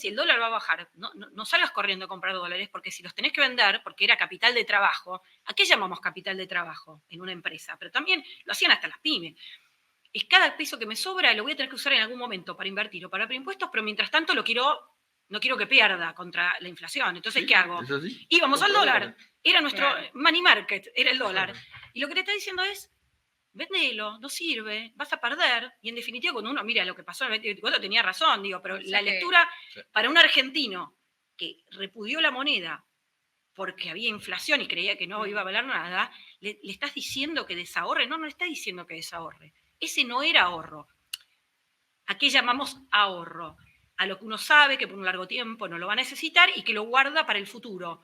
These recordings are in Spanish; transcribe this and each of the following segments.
si el dólar va a bajar, no salgas corriendo a comprar dólares, porque si los tenés que vender, porque era capital de trabajo, ¿a qué llamamos capital de trabajo en una empresa? Pero también lo hacían hasta las pymes. Es cada peso que me sobra lo voy a tener que usar en algún momento para invertir o para impuestos, pero mientras tanto no quiero que pierda contra la inflación. Entonces, ¿qué hago? Íbamos al dólar. Era nuestro money market, era el dólar. Y lo que le está diciendo es, vendelo, no sirve, vas a perder. Y en definitiva, cuando uno mira lo que pasó en el 2024, tenía razón, pero la lectura para un argentino que repudió la moneda porque había inflación y creía que no iba a valer nada, le estás diciendo que desahorre. No le estás diciendo que desahorre. Ese no era ahorro. ¿A qué llamamos ahorro? A lo que uno sabe que por un largo tiempo no lo va a necesitar y que lo guarda para el futuro.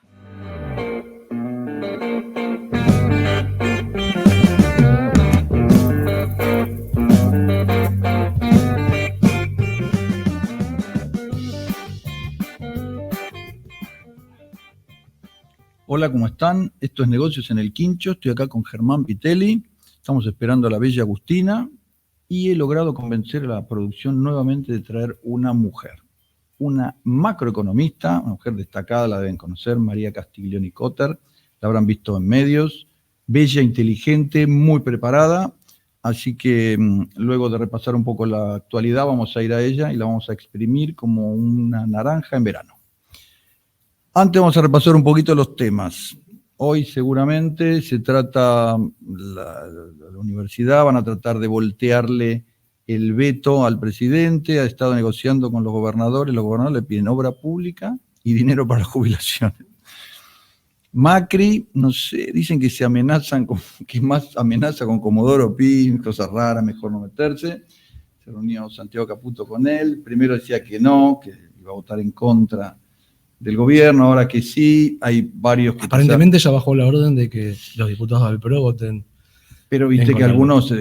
Hola, ¿cómo están? Esto es Negocios en el Quincho. Estoy acá con Germán Pitelli. Estamos esperando a la bella Agustina y he logrado convencer a la producción nuevamente de traer una mujer. Una macroeconomista, una mujer destacada, la deben conocer, María Castiglioni Cotter. La habrán visto en medios. Bella, inteligente, muy preparada. Así que luego de repasar un poco la actualidad, vamos a ir a ella y la vamos a exprimir como una naranja en verano. Antes vamos a repasar un poquito los temas. Hoy seguramente se trata, la universidad van a tratar de voltearle el veto al presidente, ha estado negociando con los gobernadores le piden obra pública y dinero para las jubilaciones. Macri, no sé, dicen que se amenazan, que más amenaza con Comodoro Pi, cosas raras, mejor no meterse. Se reunió Santiago Caputo con él, primero decía que no, que iba a votar en contra del gobierno, ahora que sí, hay varios que... Aparentemente ya bajó la orden de que los diputados del PRO voten. Pero viste que algunos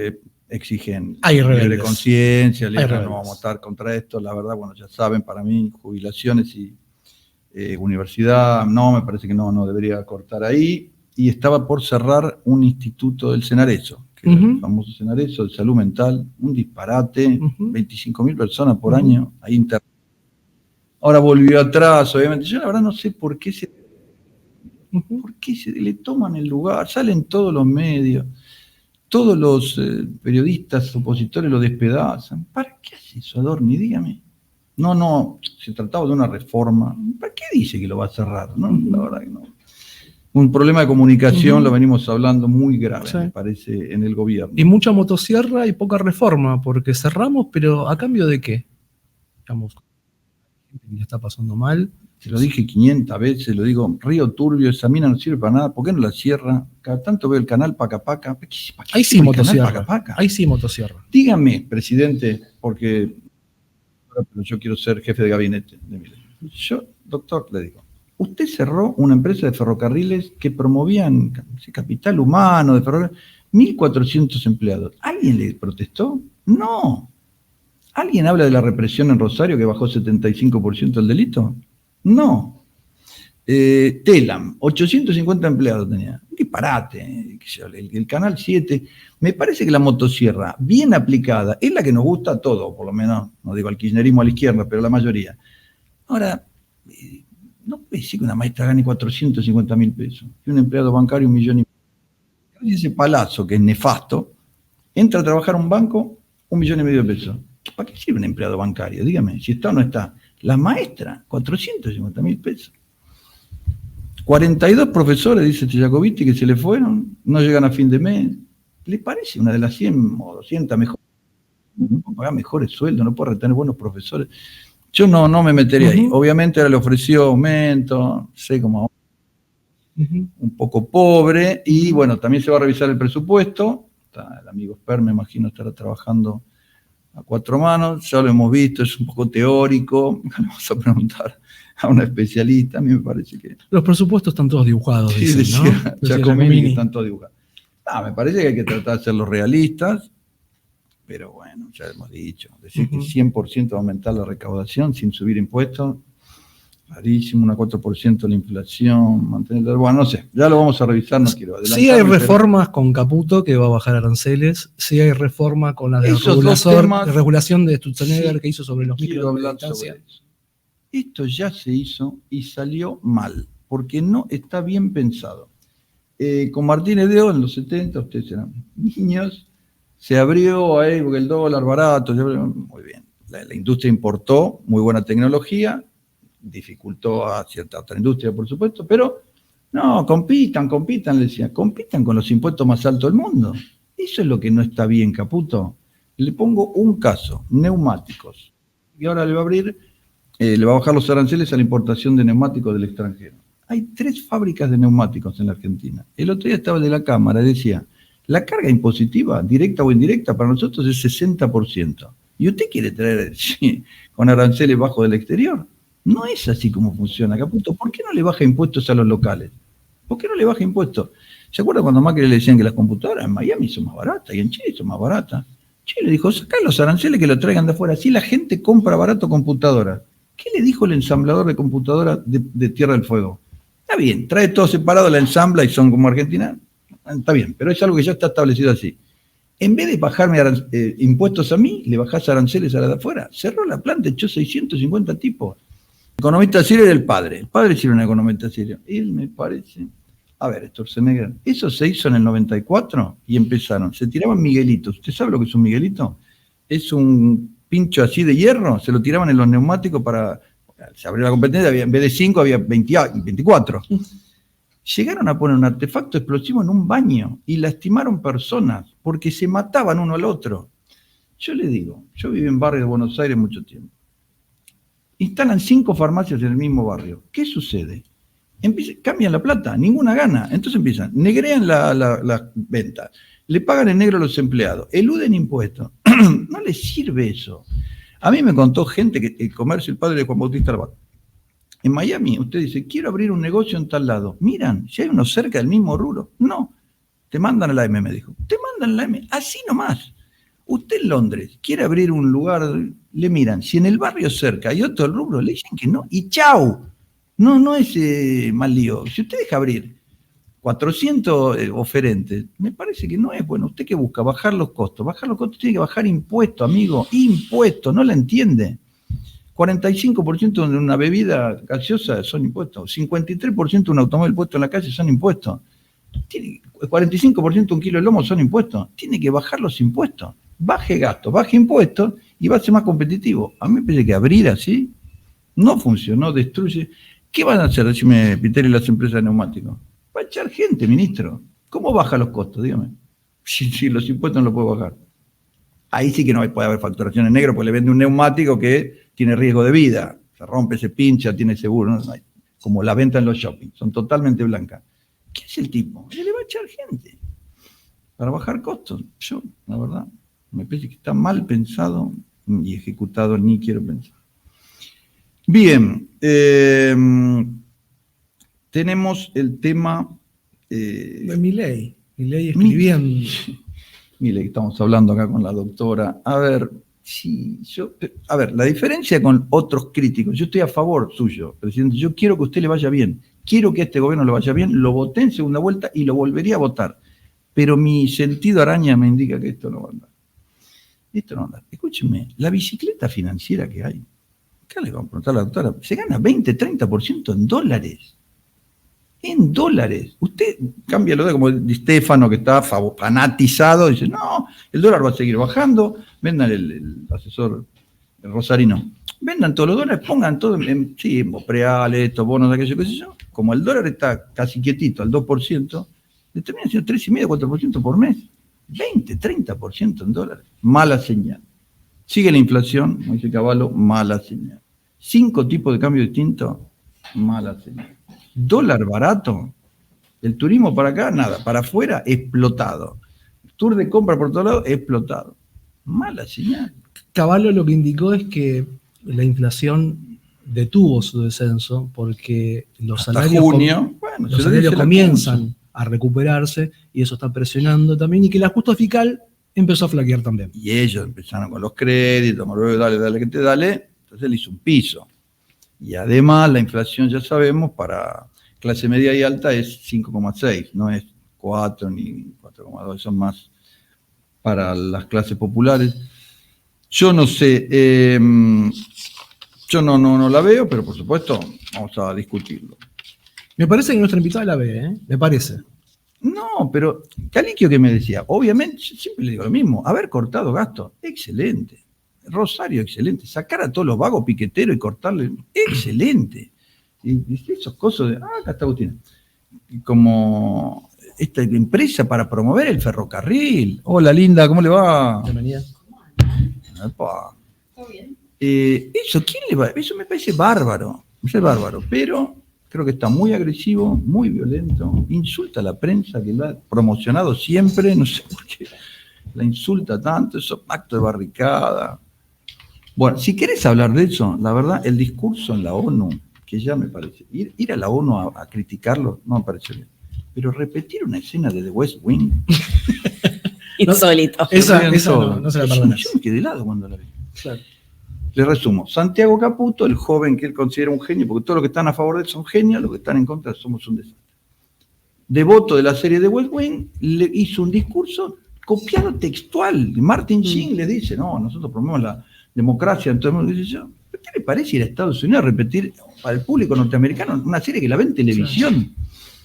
exigen libre conciencia, no vamos a votar contra esto, la verdad, bueno, ya saben, para mí, jubilaciones y universidad, no, me parece que no debería cortar ahí, y estaba por cerrar un instituto del Senareso, que es el famoso Senareso de salud mental, un disparate, 25.000 personas por año, ahí internado. Ahora volvió atrás, obviamente. Yo la verdad no sé por qué se le toman el lugar, salen todos los medios, todos los periodistas opositores lo despedazan. ¿Para qué hace eso, Adorni? Dígame. No, se trataba de una reforma. ¿Para qué dice que lo va a cerrar? No, la verdad que no. Un problema de comunicación, lo venimos hablando muy grave, me parece, en el gobierno. Y mucha motosierra y poca reforma, porque cerramos, pero ¿a cambio de qué? Digamos, que está pasando mal. Se lo dije 500 veces, lo digo, Río Turbio, esa mina no sirve para nada, ¿por qué no la cierra? Cada tanto veo el canal Paca Paca. Ahí sí motosierra. Ahí sí motosierra. Dígame, presidente, porque yo quiero ser jefe de gabinete de Milei. Yo, doctor, le digo, usted cerró una empresa de ferrocarriles que promovían capital humano de ferrocarriles, 1.400 empleados. ¿Alguien le protestó? No. ¿Alguien habla de la represión en Rosario que bajó 75% el delito? No. Telam, 850 empleados tenía. Un disparate. El Canal 7. Me parece que la motosierra, bien aplicada, es la que nos gusta a todos, por lo menos, no digo al kirchnerismo a la izquierda, pero a la mayoría. Ahora, no puede ser que una maestra gane 450.000 pesos, que un empleado bancario 1,5 millones. Y ese palazo, que es nefasto, entra a trabajar a un banco, 1,5 millones de pesos. ¿Para qué sirve un empleado bancario? Dígame, si está o no está. La maestra, 450.000 pesos. 42 profesores, dice Giacobitti, que se le fueron, no llegan a fin de mes. ¿Le parece una de las 100 o 200 mejores? No puedo pagar mejores sueldos, no puedo retener buenos profesores. Yo no me metería ahí. Obviamente ahora le ofreció aumento, sé cómo un poco pobre, y bueno, también se va a revisar el presupuesto. El amigo Sper, me imagino, estará trabajando a 4 manos, ya lo hemos visto, es un poco teórico, vamos a preguntar a una especialista, a mí me parece que... Los presupuestos están todos dibujados, sí, dicen, decía, ¿no? Giacomini, que están todos dibujados. Me parece que hay que tratar de ser los realistas, pero bueno, ya hemos dicho, decir que 100% va a aumentar la recaudación sin subir impuestos, rarísimo, una 4% la inflación, mantener, bueno, no sé, ya lo vamos a revisar, no quiero adelantar. Sí hay reformas con Caputo, que va a bajar aranceles, sí hay reforma con la de regulación de Sturzenegger, que hizo sobre los micros de distancia. esto ya se hizo y salió mal, porque no está bien pensado. Con Martínez de O en los 70, ustedes eran niños, se abrió ahí porque el dólar barato, muy bien. La industria importó muy buena tecnología, dificultó a cierta otra industria, por supuesto, pero no, compitan, le decía, compitan con los impuestos más altos del mundo. Eso es lo que no está bien, Caputo. Le pongo un caso, neumáticos. Y ahora le va a abrir, le va a bajar los aranceles a la importación de neumáticos del extranjero. Hay 3 fábricas de neumáticos en la Argentina. El otro día estaba de la Cámara, decía, la carga impositiva, directa o indirecta, para nosotros es 60%. ¿Y usted quiere traer con aranceles bajos del exterior? No es así como funciona, Caputo. ¿Por qué no le baja impuestos a los locales? ¿Por qué no le baja impuestos? ¿Se acuerda cuando Macri le decían que las computadoras en Miami son más baratas y en Chile son más baratas? Chile dijo, sacá los aranceles que lo traigan de afuera, así la gente compra barato computadoras. ¿Qué le dijo el ensamblador de computadoras de Tierra del Fuego? Está bien, trae todo separado, la ensambla y son como Argentina. Está bien, pero es algo que ya está establecido así. En vez de bajarme impuestos a mí, le bajás aranceles a la de afuera. Cerró la planta, echó 650 tipos. El economista sirio era el padre sí era un economista sirio. Él me parece... A ver, Sturzenegger, eso se hizo en el 94 y empezaron. Se tiraban miguelitos. ¿Usted sabe lo que es un miguelito? Es un pincho así de hierro, se lo tiraban en los neumáticos para... Se abrió la competencia, en vez de 5 había 24. Llegaron a poner un artefacto explosivo en un baño y lastimaron personas porque se mataban uno al otro. Yo le digo, yo viví en barrio de Buenos Aires mucho tiempo. Instalan 5 farmacias en el mismo barrio. ¿Qué sucede? Cambian la plata, ninguna gana. Entonces empiezan, negrean las ventas, le pagan en negro a los empleados, eluden impuestos. No les sirve eso. A mí me contó gente que el comercio, el padre de Juan Bautista Arbat. En Miami, usted dice, quiero abrir un negocio en tal lado. Miran, si hay uno cerca del mismo rubro. No, te mandan a la M, me dijo. Te mandan a la M, así nomás. Usted en Londres quiere abrir un lugar, le miran. Si en el barrio cerca hay otro rubro, le dicen que no. Y chau. No es mal lío. Si usted deja abrir 400 oferentes, me parece que no es bueno. ¿Usted qué busca? Bajar los costos. Bajar los costos tiene que bajar impuestos, amigo. Impuestos, no la entiende. 45% de una bebida gaseosa son impuestos. 53% de un automóvil puesto en la calle son impuestos. 45% de un kilo de lomo son impuestos. Tiene que bajar los impuestos. Baje gastos, baje impuestos y va a ser más competitivo. A mí me parece que abrir así no funcionó, destruye. ¿Qué van a hacer, decime, Piteri, las empresas de neumáticos? Va a echar gente, ministro. ¿Cómo baja los costos? Dígame. Si los impuestos no los puede bajar. Ahí sí que no puede haber facturación en negro, porque le vende un neumático que tiene riesgo de vida. Se rompe, se pincha, tiene seguro. ¿No? Como la venta en los shopping. Son totalmente blancas. ¿Qué es el tipo? Le va a echar gente para bajar costos. Yo, la verdad, me parece que está mal pensado y ejecutado, ni quiero pensar. Bien, tenemos el tema... Milei escribiendo. Milei, estamos hablando acá con la doctora. A ver, la diferencia con otros críticos, yo estoy a favor suyo, presidente, yo quiero que a usted le vaya bien, quiero que a este gobierno le vaya bien, lo voté en segunda vuelta y lo volvería a votar, pero mi sentido araña me indica que esto no va a andar. Esto no va a andar. Escúcheme, la bicicleta financiera que hay, acá le vamos a preguntar a la doctora, se gana 20-30% en dólares. En dólares. Usted cambia lo de como Di Stefano, que está fanatizado, dice, no, el dólar va a seguir bajando, vendan el asesor, el Rosarino, vendan todos los dólares, pongan todo en preales, estos bonos, aquello, qué sé yo. Como el dólar está casi quietito, al 2%, le termina siendo 3,5-4% por mes. 20-30% en dólares. Mala señal. Sigue la inflación, como dice Cavallo, mala señal. 5 tipos de cambio distintos, mala señal. Dólar barato, el turismo para acá, nada, para afuera, explotado. Tour de compra por todos lados, explotado. Mala señal. Cavallo lo que indicó es que la inflación detuvo su descenso porque los salarios, los salarios comienzan a recuperarse y eso está presionando también, y que el ajuste fiscal empezó a flaquear también. Y ellos empezaron con los créditos, dale, que te dale, entonces le hizo un piso. Y además la inflación, ya sabemos, para clase media y alta es 5,6, no es 4 ni 4,2, son más para las clases populares. Yo no sé, Yo no la veo, pero por supuesto vamos a discutirlo. Me parece que nuestra invitada la ve, ¿eh? Me parece. No, pero Caliquio que me decía, obviamente, yo siempre le digo lo mismo, haber cortado gastos, excelente. Rosario, excelente. Sacar a todos los vagos piqueteros y cortarle, excelente. Y esos cosas de, acá está Agustín. Como esta empresa para promover el ferrocarril. Hola, linda, ¿cómo le va? Bienvenida. ¿Todo bien? Eso, ¿quién le va? Eso me parece bárbaro. Pero creo que está muy agresivo, muy violento, insulta a la prensa que lo ha promocionado siempre, no sé por qué la insulta tanto, esos actos de barricada. Bueno, si querés hablar de eso, la verdad, el discurso en la ONU, que ya me parece, ir a la ONU a criticarlo, no me parece bien. Pero repetir una escena de The West Wing. Insólito. Esa no se la perdonás. Yo me quedé helado cuando la vi. Claro. Le resumo, Santiago Caputo, el joven que él considera un genio, porque todos los que están a favor de él son genios, los que están en contra somos un desastre. Devoto de la serie de West Wing, le hizo un discurso copiado textual. Martin Sheen le dice, no, nosotros promovemos la democracia, entonces dice yo, ¿qué le parece ir a Estados Unidos a repetir para el público norteamericano una serie que la ve en televisión? Sí.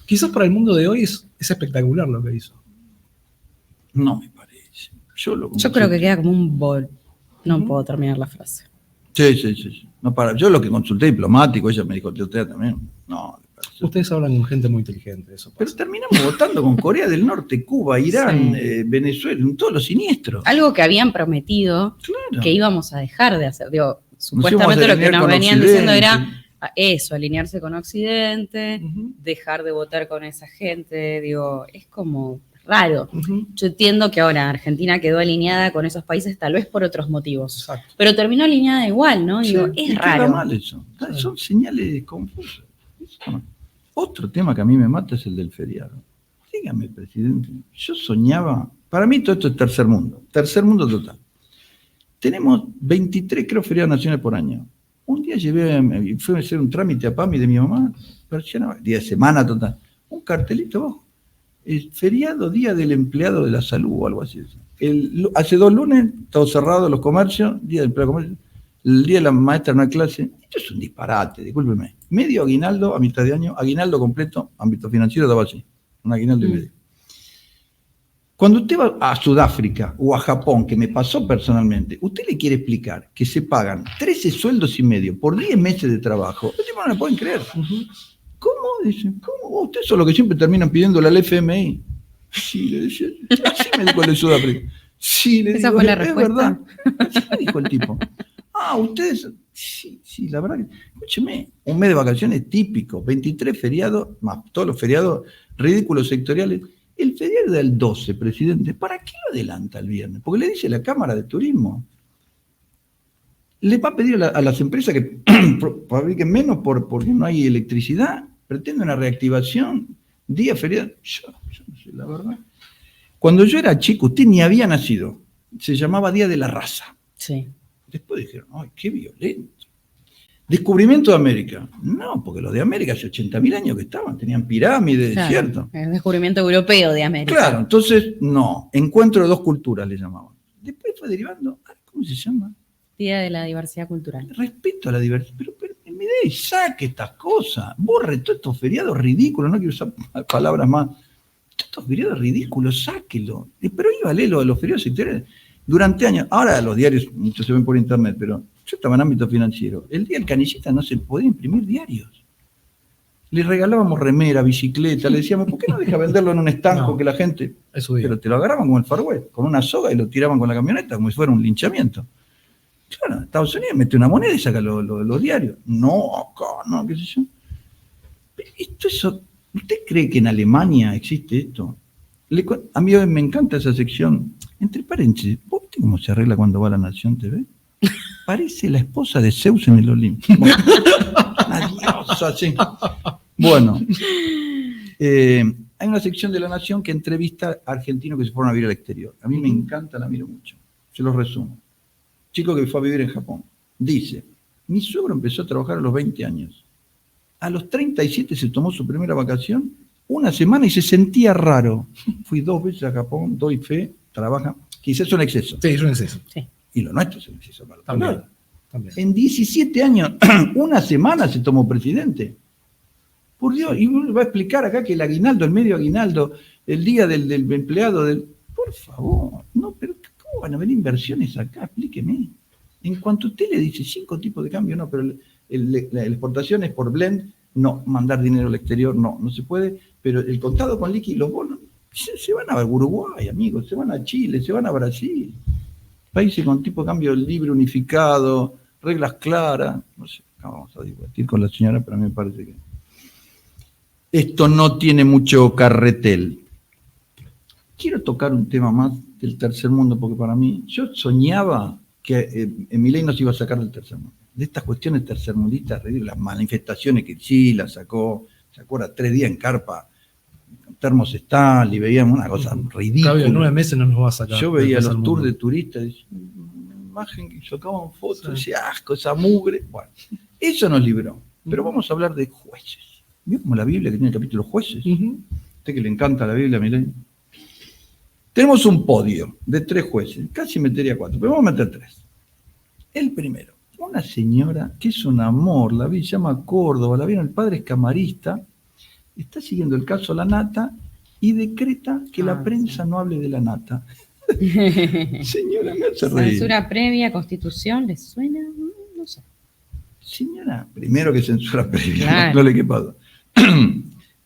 Quizás para el mundo de hoy es espectacular lo que hizo. No me parece. Yo creo que queda como un bol. No puedo terminar la frase. Sí. No, yo lo que consulté diplomático, ella me dijo, usted también. No, ustedes hablan con gente muy inteligente, eso pasa. Pero terminamos votando con Corea del Norte, Cuba, Irán, Venezuela, todos los siniestros. Algo que habían prometido que íbamos a dejar de hacer. Digo, supuestamente lo que nos venían diciendo era eso, alinearse con Occidente, dejar de votar con esa gente. Digo, es como raro. Yo entiendo que ahora Argentina quedó alineada con esos países tal vez por otros motivos. Exacto. Pero terminó alineada igual, ¿no? Sí, digo, es raro. Queda mal eso. Son señales confusas. Otro tema que a mí me mata es el del feriado. Dígame, presidente, yo soñaba, para mí todo esto es tercer mundo total. Tenemos 23, creo, feriados nacionales por año. Un día fui a hacer un trámite a PAMI de mi mamá, día de semana total, un cartelito abajo. El feriado Día del Empleado de la Salud o algo así. Hace 2 lunes, todo cerrado los comercios, Día del Empleado de Comercio, el Día de la Maestra no hay clase. Esto es un disparate, discúlpeme. Medio aguinaldo a mitad de año, aguinaldo completo, ámbito financiero daba así, un aguinaldo y medio. Cuando usted va a Sudáfrica o a Japón, que me pasó personalmente, usted le quiere explicar que se pagan 13 sueldos y medio por 10 meses de trabajo. Ustedes no lo pueden creer. ¿Cómo? Dicen, ¿cómo? Ustedes son los que siempre terminan pidiéndole al FMI. Sí, le decía. Así me dijo el de Sudáfrica. Sí, le Esa digo, fue la es respuesta. verdad. Así me dijo el tipo. Ustedes. Sí, la verdad que. Escúcheme, un mes de vacaciones típico, 23 feriados, más todos los feriados ridículos sectoriales. El feriado del 12, presidente, ¿para qué lo adelanta el viernes? Porque le dice la Cámara de Turismo. Le va a pedir a las empresas que fabriquen menos porque no hay electricidad. Pretende una reactivación. Día feriado. Yo no sé, la verdad. Cuando yo era chico, usted ni había nacido. Se llamaba Día de la Raza. Sí. Después dijeron, ¡ay, qué violento! Descubrimiento de América. No, porque los de América hace 80.000 años que estaban. Tenían pirámides, claro, ¿cierto? El descubrimiento europeo de América. Claro, entonces, no. Encuentro de 2 culturas le llamaban. Después fue derivando, ¿cómo se llama? Día de la Diversidad Cultural. Respeto a la diversidad, pero me dé y saque estas cosas, borre todos estos feriados ridículos, no quiero usar palabras más, todos estos feriados ridículos, sáquelo, pero íbale lo de los feriados sectoriales durante años. Ahora los diarios, muchos se ven por internet, pero yo estaba en ámbito financiero, el día del canillita no se podía imprimir diarios. Le regalábamos remera, bicicleta, le decíamos, ¿por qué no deja venderlo en un estanco que la gente? Pero te lo agarraban como el Far West, con una soga y lo tiraban con la camioneta como si fuera un linchamiento. Claro, Estados Unidos mete una moneda y saca los diarios. No, acá, no, qué sé yo. ¿Usted cree que en Alemania existe esto? A mí me encanta esa sección. Entre paréntesis, ¿vos viste cómo se arregla cuando va a la Nación TV? Parece la esposa de Zeus en el Olimpo. Bueno, una diosa, sí. Bueno, hay una sección de La Nación que entrevista a argentinos que se fueron a vivir al exterior. A mí me encanta, la miro mucho. Se los resumo. Chico que fue a vivir en Japón. Dice, mi suegro empezó a trabajar a los 20 años. A los 37 se tomó su primera vacación, una semana y se sentía raro. Fui 2 veces a Japón, doy fe, trabaja. Quizás es un exceso. Sí, es un exceso. Sí. Y lo nuestro es un exceso. También. En 17 años, una semana se tomó presidente. Por Dios, y uno va a explicar acá que el aguinaldo, el medio aguinaldo, el día del empleado, por favor, no, pero ¿cómo van a haber inversiones acá? Explíqueme. En cuanto usted le dice 5 tipos de cambio, no, pero la exportación es por blend, no, mandar dinero al exterior, no se puede, pero el contado con liqui, los bonos, se van a Uruguay, amigos, se van a Chile, se van a Brasil. Países con tipo de cambio libre, unificado, reglas claras, no sé, vamos a debatir con la señora, pero a mí me parece que esto no tiene mucho carretel. Quiero tocar un tema más del tercer mundo, porque para mí, yo soñaba que Milei nos iba a sacar del tercer mundo. De estas cuestiones tercermundistas, las manifestaciones que sí las sacó, se acuerda, 3 días en carpa, termos Stanley, veíamos una cosa ridícula. Claro, en 9 meses no nos va a sacar. Yo veía los tours de turistas, imagen que sacaban fotos, decía, asco, esa mugre. Bueno, eso nos libró. Pero vamos a hablar de jueces. ¿Vio como la Biblia que tiene el capítulo jueces? Usted que le encanta la Biblia, Milei. Tenemos un podio de 3 jueces, casi metería 4, pero vamos a meter 3. El primero, una señora que es un amor, la vi, se llama Córdoba, la vieron, el padre es camarista, está siguiendo el caso La Nata y decreta que la prensa no hable de La Nata. Señora, me hace reír. Censura previa, Constitución, ¿les suena? No sé. Señora, primero que censura previa, claro. No le quepa duda.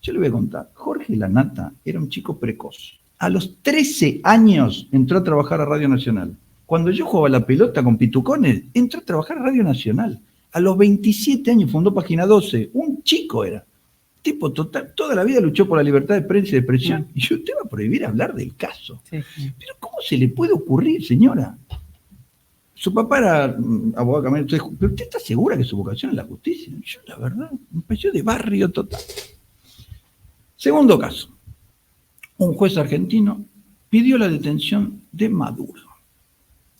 Yo le voy a contar, Jorge La Nata era un chico precoz. A los 13 años entró a trabajar a Radio Nacional. Cuando yo jugaba la pelota con Pitucones, entró a trabajar a Radio Nacional. A los 27 años fundó Página 12. Un chico era. Tipo total, toda la vida luchó por la libertad de prensa y de expresión. Y usted va a prohibir hablar del caso. Sí. Pero ¿cómo se le puede ocurrir, señora? Su papá era abogado camarista. ¿Pero usted está segura que su vocación es la justicia? Yo, la verdad, me pareció de barrio total. Segundo caso. Un juez argentino pidió la detención de Maduro.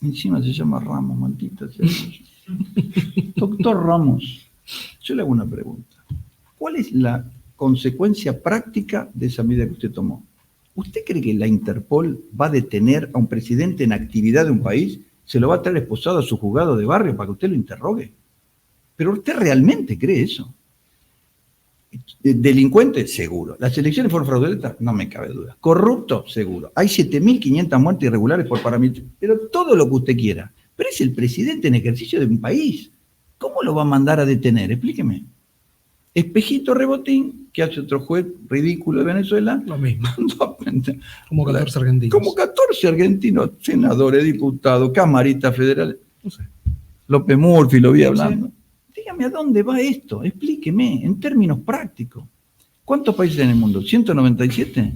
Encima se llama Ramos, maldita sea. Doctor Ramos, yo le hago una pregunta. ¿Cuál es la consecuencia práctica de esa medida que usted tomó? ¿Usted cree que la Interpol va a detener a un presidente en actividad de un país? ¿Se lo va a traer esposado a su juzgado de barrio para que usted lo interrogue? ¿Pero usted realmente cree eso? ¿Delincuente? Seguro. ¿Las elecciones fueron fraudulentas? No me cabe duda. ¿Corrupto? Seguro. Hay 7.500 muertes irregulares por parámetros. Pero todo lo que usted quiera. Pero es el presidente en ejercicio de un país. ¿Cómo lo va a mandar a detener? Explíqueme. Espejito Rebotín, que hace otro juez ridículo de Venezuela. Lo mismo. Como 14 argentinos. Como 14 argentinos, senadores, diputados, camaristas federales. No sé. López Murphy, lo vi hablando. Dígame, ¿a dónde va esto? Explíqueme, en términos prácticos. ¿Cuántos países hay en el mundo? ¿197?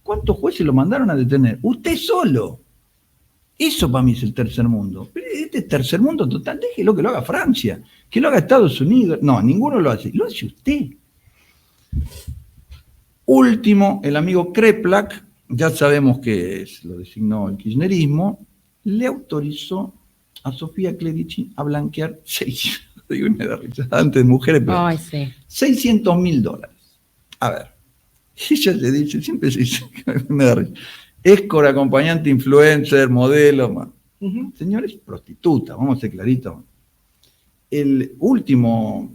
¿Cuántos jueces lo mandaron a detener? Usted solo. Eso para mí es el tercer mundo. Pero este tercer mundo total, déjelo que lo haga Francia, que lo haga Estados Unidos. No, ninguno lo hace. Lo hace usted. Último, el amigo Kreplak, ya sabemos que es, lo designó el kirchnerismo, le autorizó a Sofía Clerici a blanquear antes de mujeres, pero Ay, sí. $600.000. A ver, ella le dice, siempre se dice, me da risa, escort, acompañante, influencer, modelo, señores, prostituta, vamos a ser claritos. El último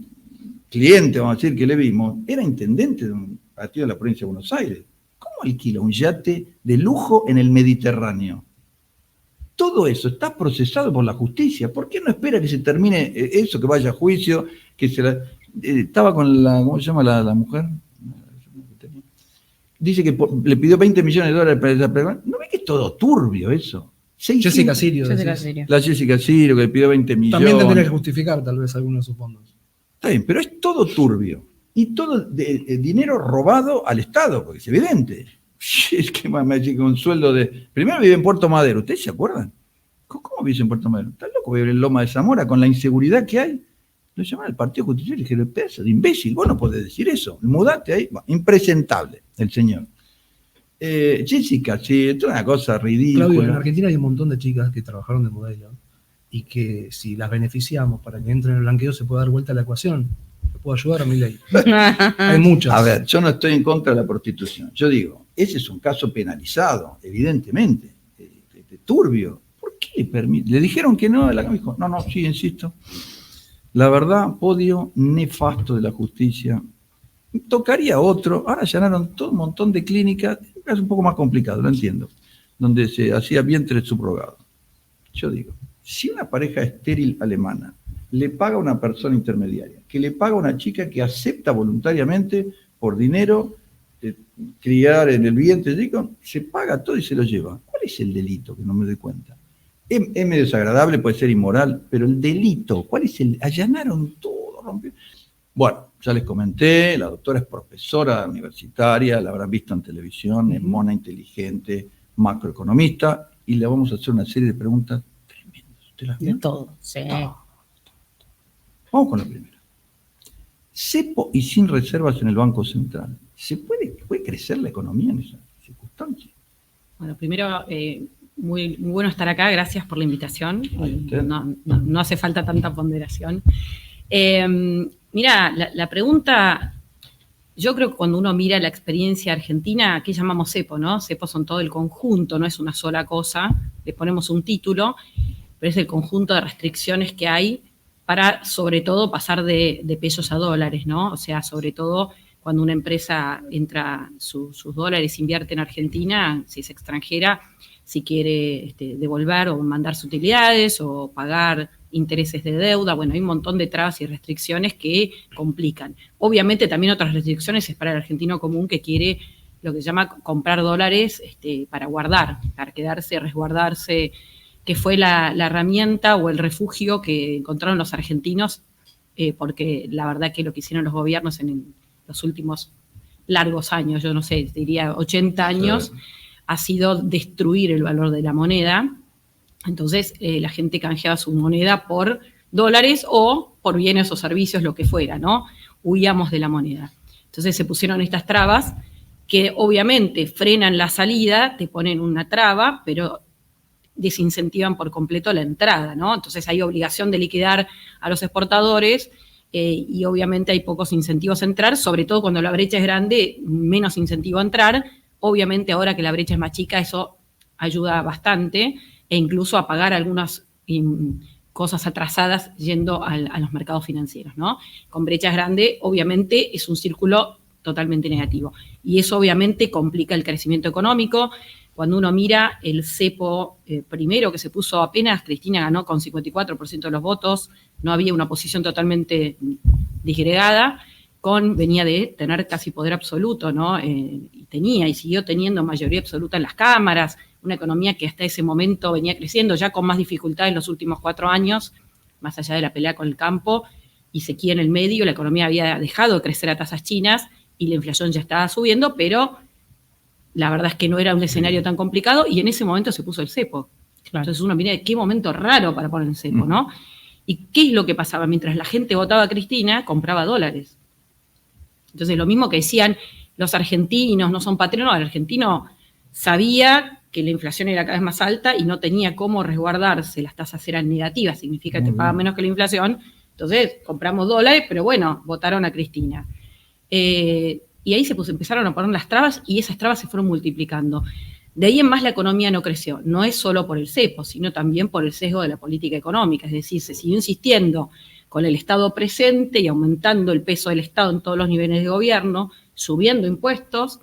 cliente, vamos a decir, que le vimos, era intendente de un partido de la provincia de Buenos Aires. ¿Cómo alquila un yate de lujo en el Mediterráneo? Todo eso está procesado por la justicia. ¿Por qué no espera que se termine eso, que vaya a juicio? Estaba con la, ¿cómo se llama la mujer? Dice que le pidió $20 millones para esa persona. ¿No ve que es todo turbio eso? Jessica Sirio. La Jessica Sirio, que le pidió 20 millones. También tendría que justificar tal vez algunos de sus fondos. Está bien, pero es todo turbio. Y todo dinero robado al Estado, porque es evidente. Es que me dice que un sueldo de... Primero vive en Puerto Madero, ¿ustedes se acuerdan? ¿Cómo vive en Puerto Madero? Está loco vivir en Loma de Zamora con la inseguridad que hay. Lo llaman al Partido Justicialista y le dijeron, pedazo de imbécil, vos no podés decir eso. Mudate ahí. Bueno, impresentable el señor. Jessica, sí, esto es una cosa ridícula. Claudio, en Argentina hay un montón de chicas que trabajaron de modelo y que si las beneficiamos para que entren en el blanqueo se puede dar vuelta a la ecuación. ¿Puedo ayudar a Milei? Hay muchas. A ver, yo no estoy en contra de la prostitución. Yo digo, ese es un caso penalizado, evidentemente, turbio. ¿Por qué le permite? Le dijeron que no, la dijo, no, sí, insisto. La verdad, podio nefasto de la justicia. Tocaría otro, ahora allanaron todo un montón de clínicas, es un poco más complicado, lo entiendo, donde se hacía vientre subrogado. Yo digo, si una pareja estéril alemana le paga a una persona intermediaria, que le paga a una chica que acepta voluntariamente por dinero criar en el vientre, digo, se paga todo y se lo lleva. ¿Cuál es el delito? Que no me doy cuenta. Es medio desagradable, puede ser inmoral, pero el delito, ¿cuál es el? Allanaron todo, rompieron. Bueno, ya les comenté, la doctora es profesora universitaria, la habrán visto en televisión, es mona, inteligente, macroeconomista, y le vamos a hacer una serie de preguntas tremendas. ¿Usted las vio? De todo, sí. Vamos con la primera. Cepo y sin reservas en el Banco Central. ¿Se puede crecer la economía en esas circunstancias? Bueno, primero, muy bueno estar acá, gracias por la invitación. No hace falta tanta ponderación. Mira, la pregunta, yo creo que cuando uno mira la experiencia argentina, aquí llamamos cepo, ¿no? Cepo son todo el conjunto, no es una sola cosa, le ponemos un título, pero es el conjunto de restricciones que hay para, sobre todo, pasar de pesos a dólares, ¿no? O sea, sobre todo cuando una empresa entra sus dólares, invierte en Argentina, si es extranjera, si quiere devolver o mandar sus utilidades o pagar intereses de deuda, bueno, hay un montón de trabas y restricciones que complican. Obviamente también otras restricciones es para el argentino común que quiere lo que se llama comprar dólares para guardar, para quedarse, resguardarse, que fue la herramienta o el refugio que encontraron los argentinos, porque la verdad que lo que hicieron los gobiernos en los últimos largos años, yo no sé, diría 80 años, ha sido destruir el valor de la moneda. Entonces, la gente canjeaba su moneda por dólares o por bienes o servicios, lo que fuera, ¿no? Huíamos de la moneda. Entonces, se pusieron estas trabas que obviamente frenan la salida, te ponen una traba, pero desincentivan por completo la entrada, ¿no? Entonces, hay obligación de liquidar a los exportadores y obviamente hay pocos incentivos a entrar, sobre todo cuando la brecha es grande, menos incentivo a entrar. Obviamente, ahora que la brecha es más chica, eso ayuda bastante, e incluso a pagar algunas cosas atrasadas yendo a los mercados financieros, ¿no? Con brechas grandes, obviamente, es un círculo totalmente negativo. Y eso, obviamente, complica el crecimiento económico. Cuando uno mira el cepo primero que se puso apenas, Cristina ganó con 54% de los votos, no había una oposición totalmente disgregada, venía de tener casi poder absoluto, ¿no? Y tenía y siguió teniendo mayoría absoluta en las cámaras, una economía que hasta ese momento venía creciendo ya con más dificultad en los últimos 4 años, más allá de la pelea con el campo y sequía en el medio, la economía había dejado de crecer a tasas chinas y la inflación ya estaba subiendo, pero la verdad es que no era un escenario tan complicado y en ese momento se puso el cepo. Claro. Entonces uno mira qué momento raro para poner el cepo, ¿no? ¿Y qué es lo que pasaba? Mientras la gente votaba a Cristina, compraba dólares. Entonces lo mismo que decían los argentinos no son patronos, el argentino sabía que la inflación era cada vez más alta y no tenía cómo resguardarse, las tasas eran negativas, significa que te pagan menos que la inflación, entonces compramos dólares, pero bueno, votaron a Cristina. Y ahí empezaron a poner las trabas y esas trabas se fueron multiplicando. De ahí en más la economía no creció, no es solo por el cepo, sino también por el sesgo de la política económica, es decir, se siguió insistiendo con el Estado presente y aumentando el peso del Estado en todos los niveles de gobierno, subiendo impuestos,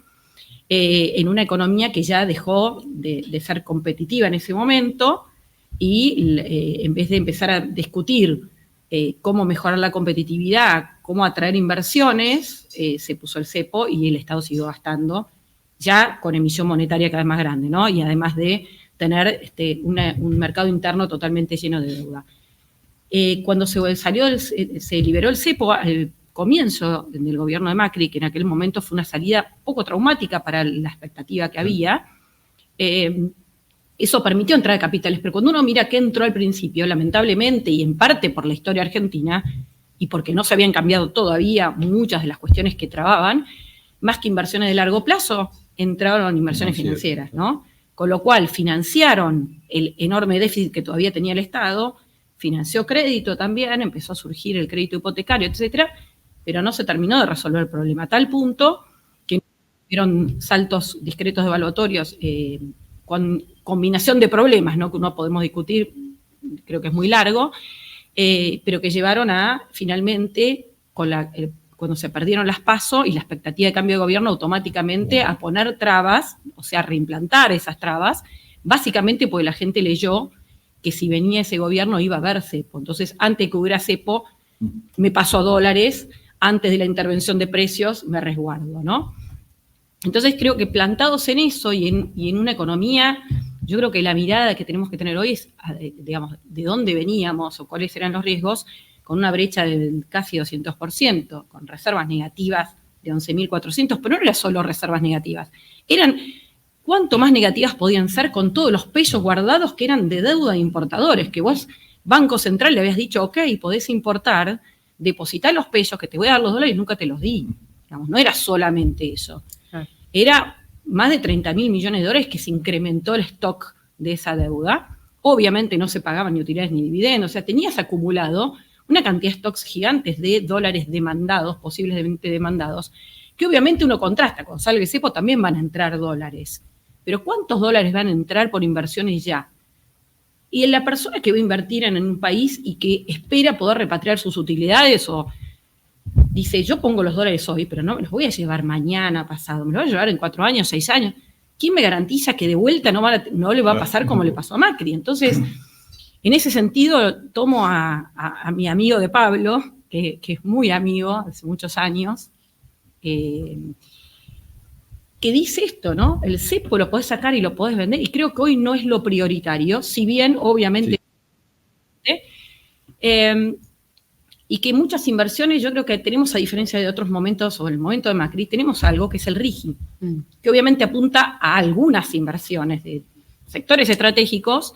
en una economía que ya dejó de ser competitiva en ese momento y en vez de empezar a discutir cómo mejorar la competitividad, cómo atraer inversiones, se puso el cepo y el Estado siguió gastando ya con emisión monetaria cada vez más grande, ¿no? Y además de tener un mercado interno totalmente lleno de deuda. Cuando se liberó el cepo, al comienzo del gobierno de Macri, que en aquel momento fue una salida poco traumática para la expectativa que había, eso permitió entrar de capitales, pero cuando uno mira qué entró al principio, lamentablemente, y en parte por la historia argentina, y porque no se habían cambiado todavía muchas de las cuestiones que trababan, más que inversiones de largo plazo, entraron inversiones financieras, ¿no? Con lo cual financiaron el enorme déficit que todavía tenía el Estado, financió crédito también, empezó a surgir el crédito hipotecario, etcétera, pero no se terminó de resolver el problema, a tal punto que hubieron saltos discretos devaluatorios combinación de problemas, ¿no? Que no podemos discutir, creo que es muy largo, pero que llevaron a, finalmente, cuando se perdieron las PASO y la expectativa de cambio de gobierno, automáticamente a poner trabas, o sea, reimplantar esas trabas, básicamente porque la gente leyó que si venía ese gobierno iba a haber cepo. Entonces, antes de que hubiera cepo, me paso a dólares, antes de la intervención de precios me resguardo, ¿no? Entonces creo que plantados en eso y en una economía, yo creo que la mirada que tenemos que tener hoy es, digamos, de dónde veníamos o cuáles eran los riesgos, con una brecha del casi 200%, con reservas negativas de 11.400, pero no eran solo reservas negativas, eran cuánto más negativas podían ser con todos los pesos guardados que eran de deuda de importadores, que vos, Banco Central, le habías dicho, ok, podés importar, depositar los pesos, que te voy a dar los dólares, y nunca te los di. Digamos, no era solamente eso. Era más de 30.000 millones de dólares que se incrementó el stock de esa deuda. Obviamente no se pagaban ni utilidades ni dividendos, o sea, tenías acumulado una cantidad de stocks gigantes de dólares demandados, posiblemente demandados, que obviamente uno contrasta, con salga el cepo también van a entrar dólares. Pero ¿cuántos dólares van a entrar por inversiones ya? Y en la persona que va a invertir en un país y que espera poder repatriar sus utilidades o dice, yo pongo los dólares hoy, pero no me los voy a llevar mañana, pasado, me los voy a llevar en 4 años, 6 años. ¿Quién me garantiza que de vuelta no le va a pasar como le pasó a Macri? Entonces, en ese sentido, tomo a mi amigo de Pablo, que es muy amigo hace muchos años, que dice esto, ¿no? El cepo lo podés sacar y lo podés vender, y creo que hoy no es lo prioritario, si bien, obviamente, y que muchas inversiones, yo creo que tenemos, a diferencia de otros momentos, o el momento de Macri, tenemos algo que es el RIGI, que obviamente apunta a algunas inversiones de sectores estratégicos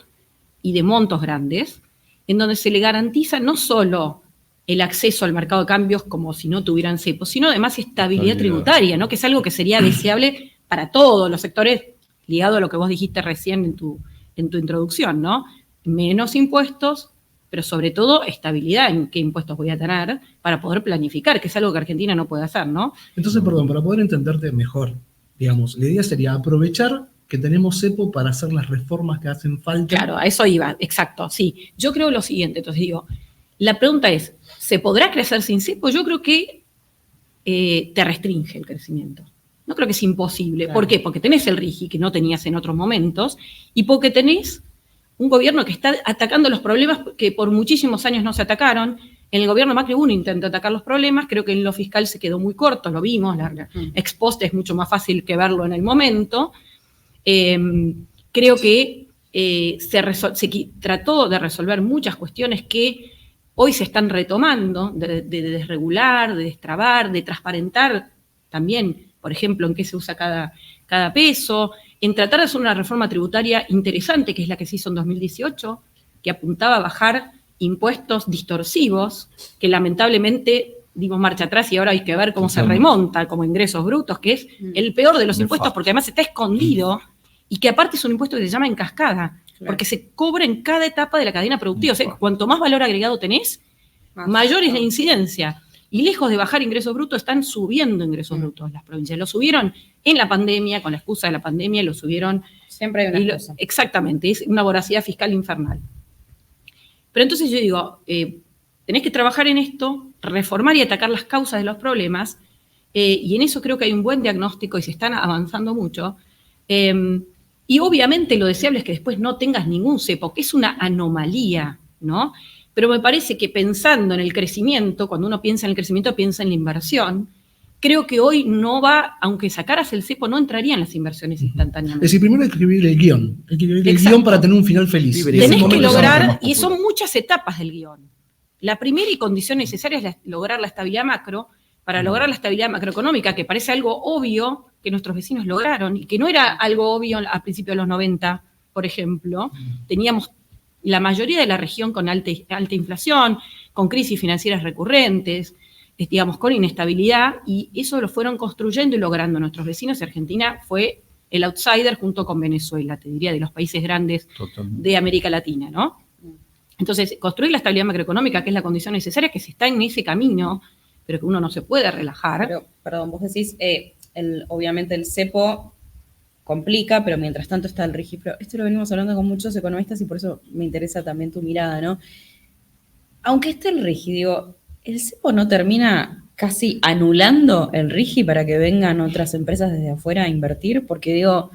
y de montos grandes, en donde se le garantiza no solo el acceso al mercado de cambios como si no tuvieran cepo, sino además estabilidad tributaria, ¿no? Que es algo que sería deseable para todos los sectores, ligado a lo que vos dijiste recién en tu introducción, ¿no? Menos impuestos, pero sobre todo estabilidad en qué impuestos voy a tener para poder planificar, que es algo que Argentina no puede hacer, ¿no? Entonces, perdón, para poder entenderte mejor, digamos, la idea sería aprovechar que tenemos cepo para hacer las reformas que hacen falta. Claro, a eso iba, exacto, sí. Yo creo lo siguiente, entonces digo, la pregunta es, ¿se podrá crecer sin cepo? Yo creo que te restringe el crecimiento. No creo que es imposible. Claro. ¿Por qué? Porque tenés el RIGI, que no tenías en otros momentos, y porque tenés un gobierno que está atacando los problemas que por muchísimos años no se atacaron. En el gobierno Macri hubo un intento de atacar los problemas, creo que en lo fiscal se quedó muy corto, lo vimos, la ex post es mucho más fácil que verlo en el momento. Creo que se trató de resolver muchas cuestiones que hoy se están retomando, de desregular, de destrabar, de transparentar también, por ejemplo, en qué se usa cada peso, en tratar de hacer una reforma tributaria interesante, que es la que se hizo en 2018, que apuntaba a bajar impuestos distorsivos, que lamentablemente dimos marcha atrás y ahora hay que ver cómo se remonta como ingresos brutos, que es el peor de los impuestos, porque además está escondido, y que aparte es un impuesto que se llama en cascada, porque se cobra en cada etapa de la cadena productiva. O sea, cuanto más valor agregado tenés, mayor es la incidencia. Y lejos de bajar ingresos brutos, están subiendo ingresos brutos las provincias. Lo subieron en la pandemia, con la excusa de la pandemia, lo subieron. Siempre hay una excusa. Exactamente, es una voracidad fiscal infernal. Pero entonces yo digo, tenés que trabajar en esto, reformar y atacar las causas de los problemas, y en eso creo que hay un buen diagnóstico y se están avanzando mucho. Y obviamente lo deseable es que después no tengas ningún cepo, que es una anomalía, ¿no? Pero me parece que pensando en el crecimiento, cuando uno piensa en el crecimiento, piensa en la inversión. Creo que hoy no va, aunque sacaras el cepo, no entrarían las inversiones instantáneamente. Es decir, primero hay que escribir el guión. Hay que escribir el guión para tener un final feliz. Tenés que lograr, y son muchas etapas del guión. La primera y condición necesaria es lograr la estabilidad macro. Para lograr la estabilidad macroeconómica, que parece algo obvio que nuestros vecinos lograron, y que no era algo obvio a principios de los 90, por ejemplo. Teníamos la mayoría de la región con alta inflación, con crisis financieras recurrentes, digamos, con inestabilidad, y eso lo fueron construyendo y logrando nuestros vecinos, y Argentina fue el outsider junto con Venezuela, te diría, de los países grandes de América Latina, ¿no? Entonces, construir la estabilidad macroeconómica, que es la condición necesaria, que se está en ese camino, pero que uno no se puede relajar. Pero, perdón, vos decís, obviamente el cepo complica, pero mientras tanto está el registro. Esto lo venimos hablando con muchos economistas y por eso me interesa también tu mirada, ¿no? Aunque esté el RIGI, digo, ¿el cepo no termina casi anulando el RIGI para que vengan otras empresas desde afuera a invertir? Porque digo,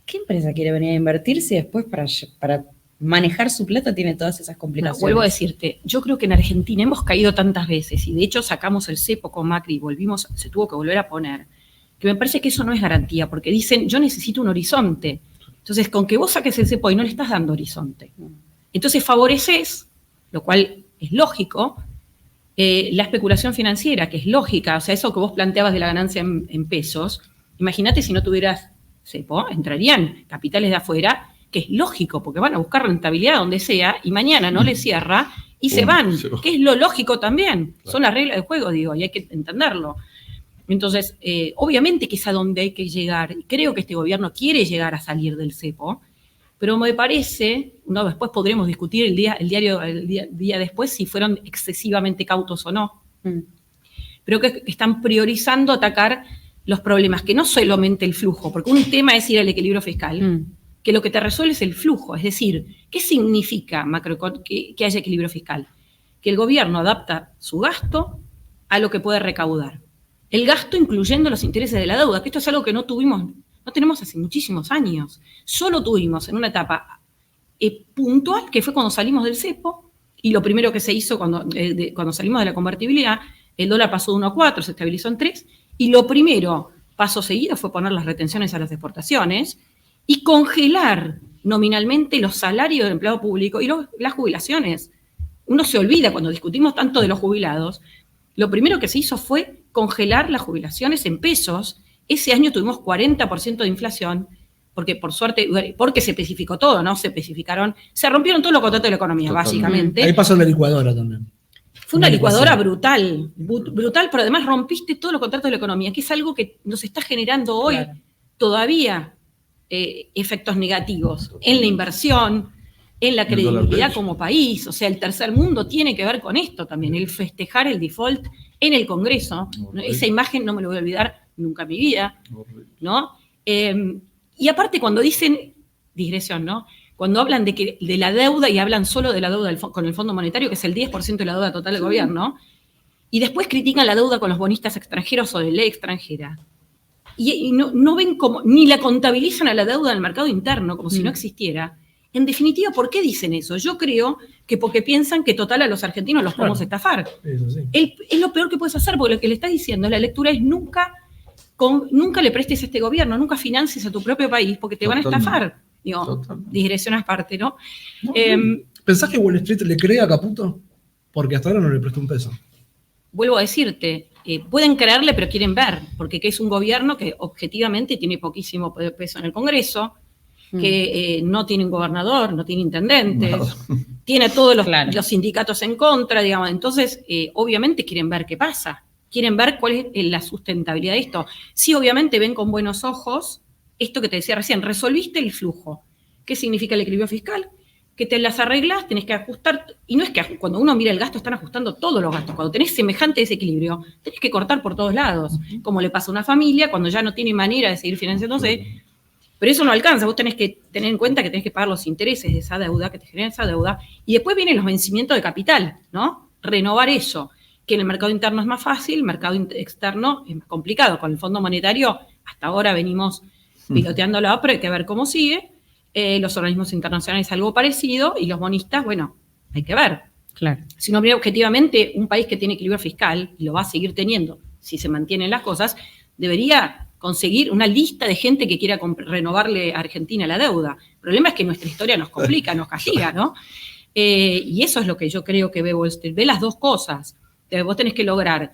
¿qué empresa quiere venir a invertir si después para manejar su plata tiene todas esas complicaciones? No, vuelvo a decirte, yo creo que en Argentina hemos caído tantas veces y de hecho sacamos el cepo con Macri y se tuvo que volver a poner, que me parece que eso no es garantía, porque dicen, yo necesito un horizonte. Entonces, con que vos saques el cepo y no le estás dando horizonte. Entonces favoreces, lo cual es lógico, la especulación financiera, que es lógica, o sea, eso que vos planteabas de la ganancia en pesos, imagínate si no tuvieras cepo, entrarían capitales de afuera, que es lógico, porque van a buscar rentabilidad donde sea, y mañana no les cierra, y se van, que es lo lógico también, claro. Son las reglas del juego, digo, y hay que entenderlo. Entonces, obviamente que es a donde hay que llegar, y creo que este gobierno quiere llegar a salir del cepo, pero me parece, no, después podremos discutir el día después si fueron excesivamente cautos o no. Pero que están priorizando atacar los problemas, que no solamente el flujo, porque un tema es ir al equilibrio fiscal, que lo que te resuelve es el flujo. Es decir, ¿qué significa que haya equilibrio fiscal? Que el gobierno adapta su gasto a lo que puede recaudar. El gasto incluyendo los intereses de la deuda, que esto es algo que no tenemos hace muchísimos años. Solo tuvimos en una etapa puntual, que fue cuando salimos del cepo, y lo primero que se hizo cuando salimos de la convertibilidad, el dólar pasó de 1 a 4, se estabilizó en 3, y lo primero, paso seguido, fue poner las retenciones a las exportaciones y congelar nominalmente los salarios del empleado público y las jubilaciones. Uno se olvida cuando discutimos tanto de los jubilados, lo primero que se hizo fue congelar las jubilaciones en pesos. Ese año tuvimos 40% de inflación, porque por suerte, porque se especificó todo, ¿no? Se rompieron todos los contratos de la economía, totalmente. Básicamente. Ahí pasó la licuadora también. Fue una licuadora brutal, pero además rompiste todos los contratos de la economía, que es algo que nos está generando hoy todavía efectos negativos en la inversión, en la credibilidad como país. O sea, el tercer mundo tiene que ver con esto también, el festejar el default en el Congreso. Esa imagen no me lo voy a olvidar nunca en mi vida, ¿no? Y aparte cuando dicen, digresión, ¿no? Cuando hablan de la deuda y hablan solo de la deuda con el Fondo Monetario, que es el 10% de la deuda total del gobierno, y después critican la deuda con los bonistas extranjeros o de ley extranjera. Y no ven como, ni la contabilizan a la deuda del mercado interno, como si no existiera. En definitiva, ¿por qué dicen eso? Yo creo que porque piensan que total a los argentinos los podemos estafar. Eso sí. Es lo peor que puedes hacer, porque lo que le estás diciendo, la lectura es nunca le prestes a este gobierno, nunca financies a tu propio país, porque te van a estafar. Digo, digresión aparte, ¿no? ¿Pensás que Wall Street le cree a Caputo? Porque hasta ahora no le prestó un peso. Vuelvo a decirte, pueden creerle, pero quieren ver, porque es un gobierno que objetivamente tiene poquísimo peso en el Congreso, que no tiene un gobernador, no tiene intendentes, tiene todos los sindicatos en contra, digamos. Entonces, obviamente quieren ver qué pasa, quieren ver cuál es la sustentabilidad de esto. Sí, obviamente ven con buenos ojos esto que te decía recién, resolviste el flujo. ¿Qué significa el equilibrio fiscal? Que te las arreglas, tenés que ajustar, y no es que cuando uno mira el gasto están ajustando todos los gastos. Cuando tenés semejante desequilibrio, tenés que cortar por todos lados, como le pasa a una familia cuando ya no tiene manera de seguir financiándose. Pero eso no alcanza, vos tenés que tener en cuenta que tenés que pagar los intereses de esa deuda, que te genera esa deuda, y después vienen los vencimientos de capital, ¿no? Renovar eso, que en el mercado interno es más fácil, el mercado externo es más complicado. Con el Fondo Monetario, hasta ahora venimos piloteándolo, pero hay que ver cómo sigue. Los organismos internacionales algo parecido, y los bonistas, bueno, hay que ver. Claro. Si uno mira objetivamente, un país que tiene equilibrio fiscal, y lo va a seguir teniendo si se mantienen las cosas, debería conseguir una lista de gente que quiera renovarle a Argentina la deuda. El problema es que nuestra historia nos complica, nos castiga, ¿no? Y eso es lo que yo creo que ve Wall Street. Ve las dos cosas. Vos tenés que lograr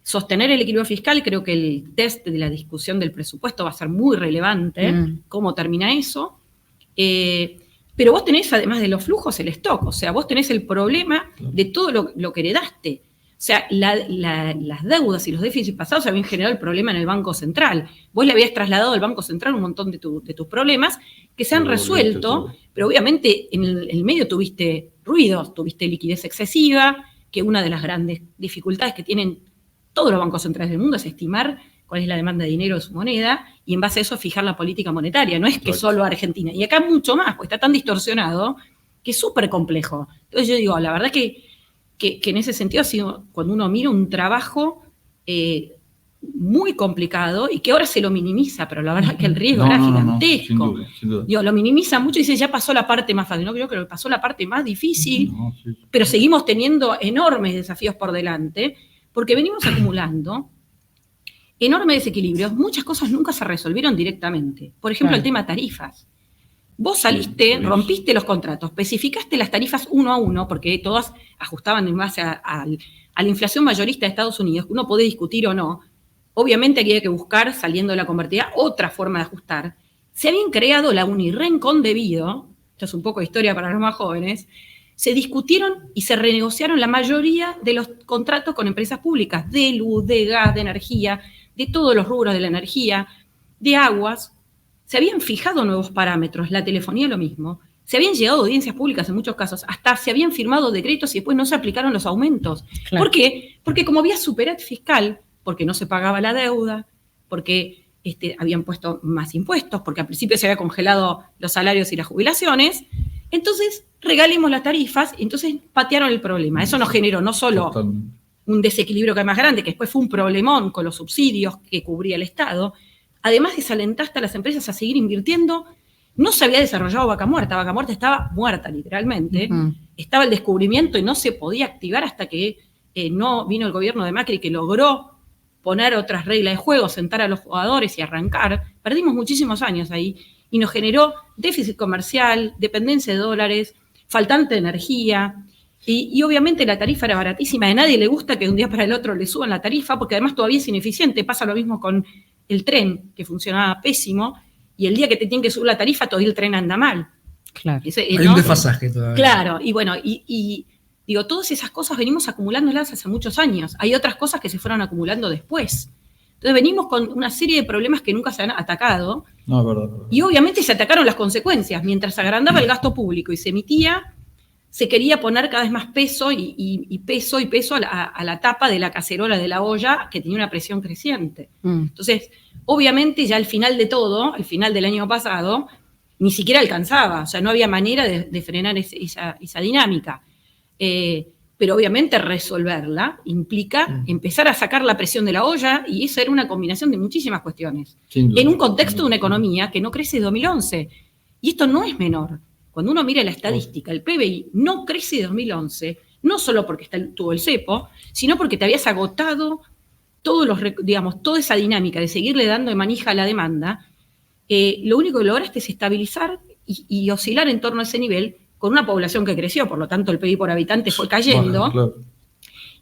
sostener el equilibrio fiscal. Creo que el test de la discusión del presupuesto va a ser muy relevante, cómo termina eso. Pero vos tenés, además de los flujos, el stock. O sea, vos tenés el problema de todo lo que heredaste. O sea, las deudas y los déficits pasados habían generado el problema en el Banco Central. Vos le habías trasladado al Banco Central un montón de tus problemas que se han resuelto, pero obviamente en el medio tuviste ruidos, tuviste liquidez excesiva, que una de las grandes dificultades que tienen todos los bancos centrales del mundo es estimar cuál es la demanda de dinero de su moneda, y en base a eso fijar la política monetaria. No es que solo Argentina. Y acá mucho más, porque está tan distorsionado que es súper complejo. Entonces yo digo, la verdad que en ese sentido ha sido, cuando uno mira, un trabajo muy complicado y que ahora se lo minimiza, pero la verdad que el riesgo era gigantesco. No, sin duda. Digo, lo minimiza mucho y dice, ya pasó la parte más fácil. No, creo que pasó la parte más difícil, pero seguimos teniendo enormes desafíos por delante, porque venimos acumulando enormes desequilibrios. Muchas cosas nunca se resolvieron directamente. Por ejemplo, el tema tarifas. Vos saliste, rompiste los contratos, especificaste las tarifas 1 a 1, porque todas ajustaban en base a la inflación mayorista de Estados Unidos, que uno puede discutir o no. Obviamente aquí hay que buscar, saliendo de la convertida, otra forma de ajustar. Se habían creado la Unirren con debido, esto es un poco de historia para los más jóvenes, se discutieron y se renegociaron la mayoría de los contratos con empresas públicas, de luz, de gas, de energía, de todos los rubros de la energía, de aguas. Se habían fijado nuevos parámetros, la telefonía lo mismo, se habían llegado a audiencias públicas en muchos casos, hasta se habían firmado decretos y después no se aplicaron los aumentos. Claro. ¿Por qué? Porque como había superávit fiscal, porque no se pagaba la deuda, porque habían puesto más impuestos, porque al principio se había congelado los salarios y las jubilaciones, entonces regalemos las tarifas, y entonces patearon el problema. Eso nos generó no solo un desequilibrio que es más grande, que después fue un problemón con los subsidios que cubría el Estado, además desalentaste a las empresas a seguir invirtiendo. No se había desarrollado Vaca Muerta estaba muerta literalmente, estaba el descubrimiento y no se podía activar hasta que no vino el gobierno de Macri, que logró poner otras reglas de juego, sentar a los jugadores y arrancar. Perdimos muchísimos años ahí y nos generó déficit comercial, dependencia de dólares, faltante de energía, y obviamente la tarifa era baratísima. A nadie le gusta que de un día para el otro le suban la tarifa, porque además todavía es ineficiente. Pasa lo mismo con el tren, que funcionaba pésimo, y el día que te tienen que subir la tarifa, todavía el tren anda mal. Claro. Hay un desfasaje todavía. Claro, y bueno, y digo, todas esas cosas venimos acumulándolas hace muchos años. Hay otras cosas que se fueron acumulando después. Entonces venimos con una serie de problemas que nunca se han atacado. No, es verdad. Y obviamente se atacaron las consecuencias. Mientras se agrandaba el gasto público y se emitía, se quería poner cada vez más peso y peso a la tapa de la cacerola, de la olla, que tenía una presión creciente. Entonces, obviamente ya al final de todo, al final del año pasado, ni siquiera alcanzaba. O sea, no había manera de frenar esa dinámica. Pero obviamente resolverla implica empezar a sacar la presión de la olla, y eso era una combinación de muchísimas cuestiones. En un contexto de una economía que no crece desde 2011. Y esto no es menor. Cuando uno mira la estadística, el PBI no crece de 2011, no solo porque tuvo el cepo, sino porque te habías agotado toda esa dinámica de seguirle dando de manija a la demanda. Lo único que lograste es estabilizar y oscilar en torno a ese nivel, con una población que creció, por lo tanto el PIB por habitante fue cayendo. Bueno, claro.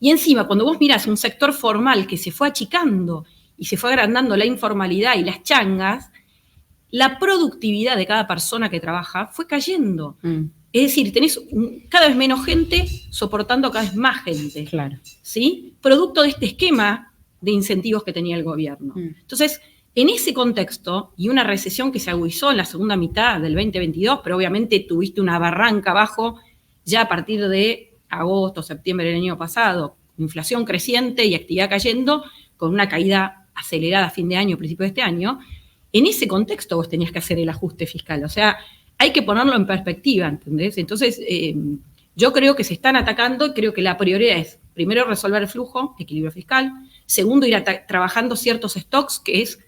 Y encima, cuando vos mirás un sector formal que se fue achicando y se fue agrandando la informalidad y las changas, la productividad de cada persona que trabaja fue cayendo. Es decir, tenés cada vez menos gente soportando cada vez más gente. Claro. ¿Sí? Producto de este esquema de incentivos que tenía el gobierno. Entonces, en ese contexto, y una recesión que se agudizó en la segunda mitad del 2022, pero obviamente tuviste una barranca abajo ya a partir de agosto, septiembre del año pasado, inflación creciente y actividad cayendo, con una caída acelerada a fin de año, principio de este año. En ese contexto vos tenías que hacer el ajuste fiscal. O sea, hay que ponerlo en perspectiva, ¿entendés? Entonces, yo creo que se están atacando, y creo que la prioridad es, primero, resolver el flujo, equilibrio fiscal. Segundo, ir trabajando ciertos stocks, que es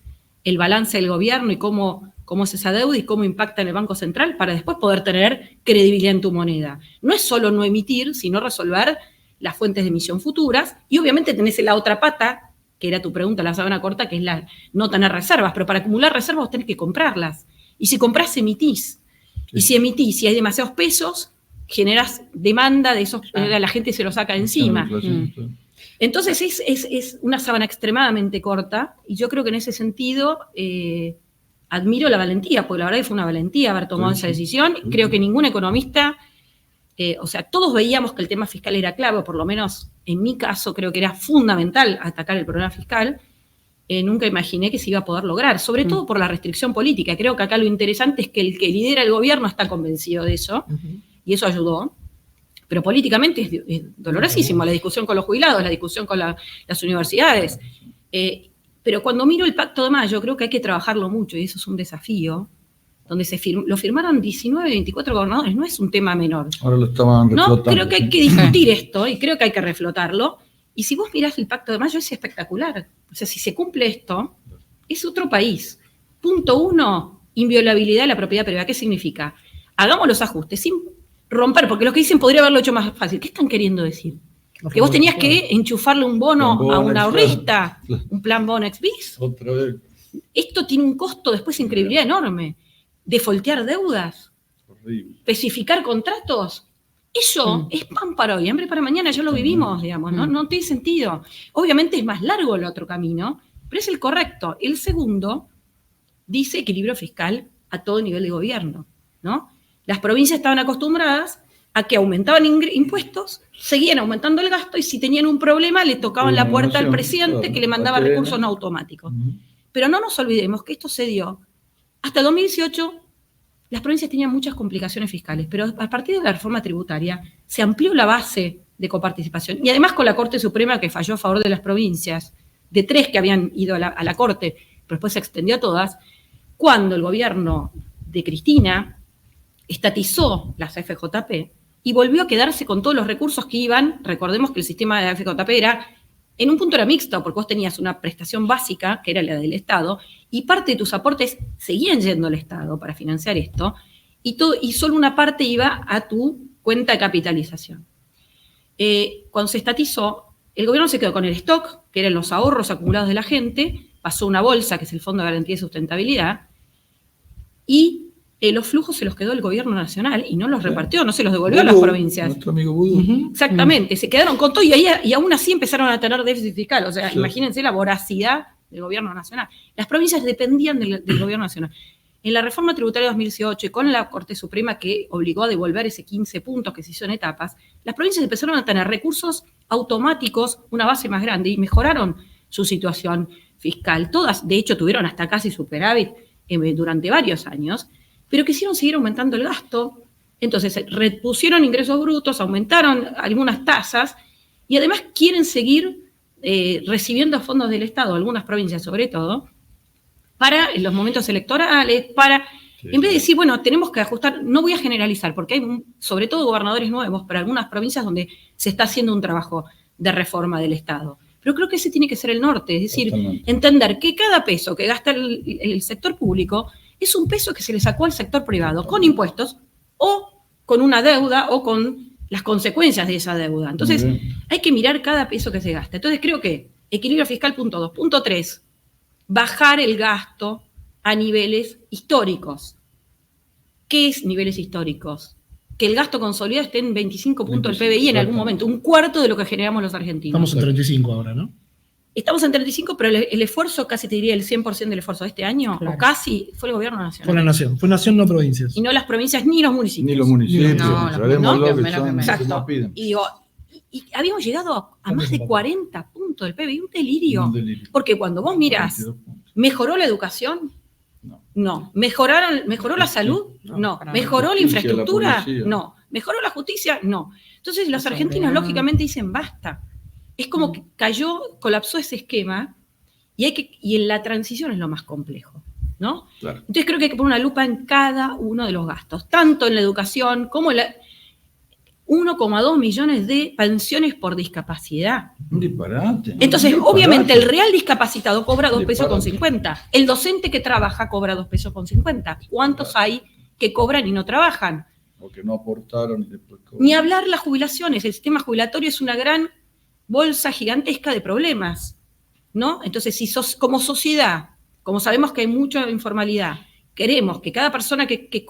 el balance del gobierno y cómo es esa deuda y cómo impacta en el Banco Central, para después poder tener credibilidad en tu moneda. No es solo no emitir, sino resolver las fuentes de emisión futuras, y obviamente tenés la otra pata, que era tu pregunta, la sábana corta, que es la no tener reservas, pero para acumular reservas vos tenés que comprarlas. Y si comprás, emitís. Sí. Y si emitís, si hay demasiados pesos, generás demanda de esos, la gente se lo saca de encima. Entonces es una sábana extremadamente corta, y yo creo que en ese sentido admiro la valentía, porque la verdad que fue una valentía haber tomado esa decisión. Creo que ningún economista, o sea, todos veíamos que el tema fiscal era clave, o por lo menos en mi caso creo que era fundamental atacar el problema fiscal. Nunca imaginé que se iba a poder lograr, sobre todo por la restricción política. Creo que acá lo interesante es que el que lidera el gobierno está convencido de eso, y eso ayudó. Pero políticamente es dolorosísimo la discusión con los jubilados, la discusión con las universidades. Pero cuando miro el Pacto de Mayo, creo que hay que trabajarlo mucho, y eso es un desafío, donde lo firmaron 19, 24 gobernadores, no es un tema menor. Ahora lo estaban reflotando. Creo que hay que discutir esto, y creo que hay que reflotarlo. Y si vos mirás el Pacto de Mayo, es espectacular. O sea, si se cumple esto, es otro país. Punto 1, inviolabilidad de la propiedad privada. ¿Qué significa? Hagamos los ajustes sin romper, porque los que dicen podría haberlo hecho más fácil. ¿Qué están queriendo decir? Que vos tenías que enchufarle un bono a un ahorrista, un plan Bonex bis. Otra vez. Esto tiene un costo después increíble enorme. Defoltear deudas. Horrible. Especificar contratos. Eso es pan para hoy, hambre para mañana, ya lo vivimos, digamos, ¿no? No tiene sentido. Obviamente es más largo el otro camino, pero es el correcto. El segundo dice equilibrio fiscal a todo nivel de gobierno, ¿no? Las provincias estaban acostumbradas a que aumentaban impuestos, seguían aumentando el gasto y si tenían un problema le tocaban la puerta al presidente que le mandaba recursos no automáticos. Pero no nos olvidemos que esto se dio hasta 2018. Las provincias tenían muchas complicaciones fiscales, pero a partir de la reforma tributaria se amplió la base de coparticipación. Y además con la Corte Suprema que falló a favor de las provincias, de 3 que habían ido a la Corte, pero después se extendió a todas, cuando el gobierno de Cristina estatizó las FJP y volvió a quedarse con todos los recursos que iban. Recordemos que el sistema de la FJP en un punto era mixto, porque vos tenías una prestación básica, que era la del Estado, y parte de tus aportes seguían yendo al Estado para financiar esto, y solo una parte iba a tu cuenta de capitalización. Cuando se estatizó, el gobierno se quedó con el stock, que eran los ahorros acumulados de la gente, pasó una bolsa, que es el Fondo de Garantía y Sustentabilidad, y los flujos se los quedó el gobierno nacional y no los repartió, no se los devolvió a las provincias. Nuestro amigo Vudú. Exactamente, se quedaron con todo y aún así empezaron a tener déficit fiscal. O sea, imagínense la voracidad del gobierno nacional. Las provincias dependían del gobierno nacional. En la reforma tributaria de 2018, y con la Corte Suprema que obligó a devolver ese 15 puntos que se hizo en etapas, las provincias empezaron a tener recursos automáticos, una base más grande, y mejoraron su situación fiscal. Todas, de hecho, tuvieron hasta casi superávit durante varios años, pero quisieron seguir aumentando el gasto, entonces repusieron ingresos brutos, aumentaron algunas tasas, y además quieren seguir recibiendo fondos del Estado, algunas provincias sobre todo, para los momentos electorales, en vez de decir, bueno, tenemos que ajustar, no voy a generalizar, porque hay sobre todo gobernadores nuevos, pero algunas provincias donde se está haciendo un trabajo de reforma del Estado. Pero creo que ese tiene que ser el norte, es decir, entender que cada peso que gasta el sector público es un peso que se le sacó al sector privado, con impuestos, o con una deuda, o con las consecuencias de esa deuda. Entonces, hay que mirar cada peso que se gasta. Entonces, creo que equilibrio fiscal, punto 2. Punto 3, bajar el gasto a niveles históricos. ¿Qué es niveles históricos? Que el gasto consolidado esté en 25 puntos del PBI en algún momento, un cuarto de lo que generamos los argentinos. Estamos en 35 ahora, ¿no? Estamos en 35, pero el esfuerzo, casi te diría el 100% del esfuerzo de este año, o casi, fue el gobierno nacional. Fue la nación. Fue nación, no provincias. Y no las provincias ni los municipios. Ni los municipios. Exacto. Y habíamos llegado a más de 40 puntos del PBI, un delirio. Porque cuando vos mirás, ¿mejoró la educación? No. ¿Mejoró la salud? No. ¿Mejoró la infraestructura? No. ¿Mejoró la justicia? No. Entonces los argentinos lógicamente dicen basta. Es como que colapsó ese esquema y en la transición es lo más complejo, ¿no? Claro. Entonces creo que hay que poner una lupa en cada uno de los gastos, tanto en la educación como en 1,2 millones de pensiones por discapacidad. Un disparate. Entonces, obviamente, el real discapacitado cobra 2 pesos con 50. El docente que trabaja cobra 2 pesos con 50. ¿Cuántos hay que cobran y no trabajan? O que no aportaron y después cobran. Ni hablar las jubilaciones. El sistema jubilatorio es una gran bolsa gigantesca de problemas, ¿no? Entonces, si como sociedad, como sabemos que hay mucha informalidad, queremos que cada persona que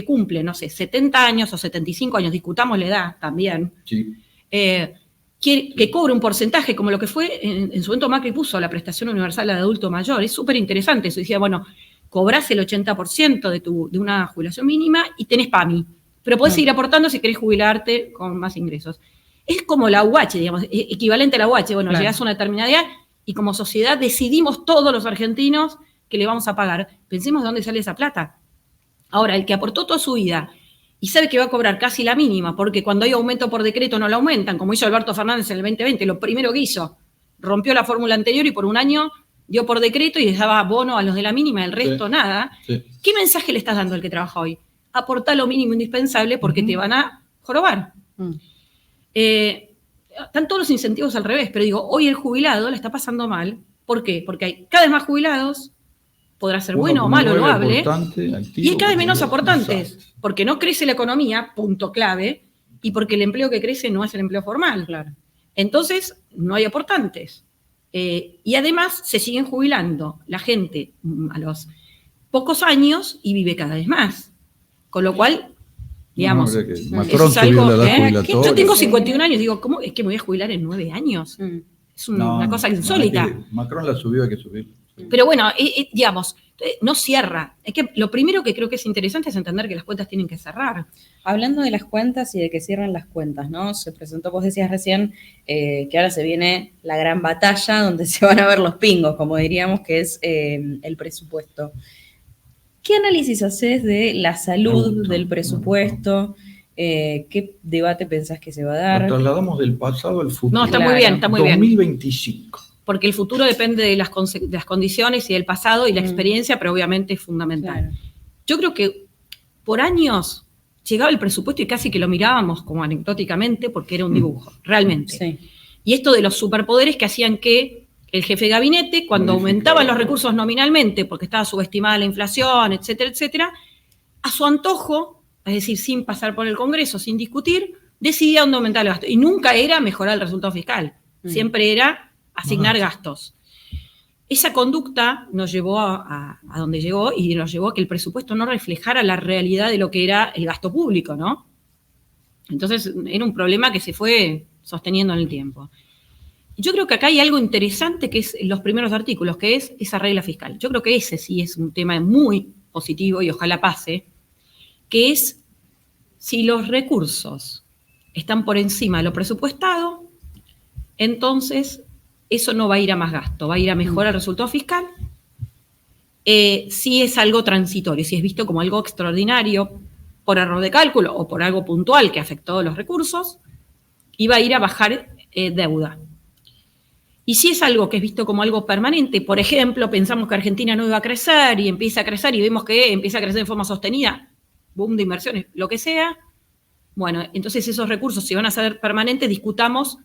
cumple, no sé, 70 años o 75 años, discutamos la edad también, sí. Que cobre un porcentaje, como lo que fue, en su momento Macri puso la prestación universal de adulto mayor, es súper interesante eso, decía, bueno, cobrás el 80% de una jubilación mínima y tenés PAMI, pero podés seguir aportando si querés jubilarte con más ingresos. Es como la UH, digamos, equivalente a la UH. Bueno, llegás a una determinada edad y como sociedad decidimos todos los argentinos que le vamos a pagar. Pensemos de dónde sale esa plata. Ahora, el que aportó toda su vida y sabe que va a cobrar casi la mínima, porque cuando hay aumento por decreto no la aumentan, como hizo Alberto Fernández en el 2020, lo primero que hizo, rompió la fórmula anterior y por un año dio por decreto y les daba bono a los de la mínima, el resto nada. Sí. ¿Qué mensaje le estás dando al que trabaja hoy? Aportá lo mínimo indispensable porque te van a jorobar. Están todos los incentivos al revés, pero digo, hoy el jubilado la está pasando mal. ¿Por qué? Porque hay cada vez más jubilados, podrá ser bueno o malo, loable, y hay cada vez menos aportantes, porque no crece la economía, punto clave, y porque el empleo que crece no es el empleo formal. Claro. Entonces, no hay aportantes. Y además se siguen jubilando la gente a los pocos años y vive cada vez más. Con lo cual, digamos, Macron subió la edad jubilatoria. Yo tengo 51 años, digo, ¿cómo es que me voy a jubilar en 9 años? Es una cosa insólita. Macron la subió, hay que subir. Pero bueno, digamos, no cierra. Lo primero que creo que es interesante es entender que las cuentas tienen que cerrar. Hablando de las cuentas y de que cierran las cuentas, ¿no? Se presentó, vos decías recién, que ahora se viene la gran batalla donde se van a ver los pingos, como diríamos, que es el presupuesto. ¿Qué análisis haces de la salud del presupuesto? ¿Qué debate pensás que se va a dar? Lo trasladamos del pasado al futuro. No, está muy bien, está muy bien. 2025. Porque el futuro depende de las condiciones y del pasado y la experiencia, pero obviamente es fundamental. Claro. Yo creo que por años llegaba el presupuesto y casi que lo mirábamos como anecdóticamente porque era un dibujo, realmente. Sí. Y esto de los superpoderes que hacían que el jefe de gabinete, cuando aumentaban los recursos nominalmente, porque estaba subestimada la inflación, etcétera, etcétera, a su antojo, es decir, sin pasar por el Congreso, sin discutir, decidía dónde aumentar el gasto. Y nunca era mejorar el resultado fiscal, siempre era asignar gastos. Esa conducta nos llevó a donde llegó y nos llevó a que el presupuesto no reflejara la realidad de lo que era el gasto público, ¿no? Entonces, era un problema que se fue sosteniendo en el tiempo. Yo creo que acá hay algo interesante que es los primeros artículos, que es esa regla fiscal. Yo creo que ese sí es un tema muy positivo y ojalá pase, que es si los recursos están por encima de lo presupuestado, entonces eso no va a ir a más gasto, va a ir a mejorar el resultado fiscal. Si es algo transitorio, si es visto como algo extraordinario por error de cálculo o por algo puntual que afectó los recursos, y va a ir a bajar deuda. Y si es algo que es visto como algo permanente, por ejemplo, pensamos que Argentina no iba a crecer y empieza a crecer y vemos que empieza a crecer de forma sostenida, boom de inversiones, lo que sea, bueno, entonces esos recursos, si van a ser permanentes, discutamos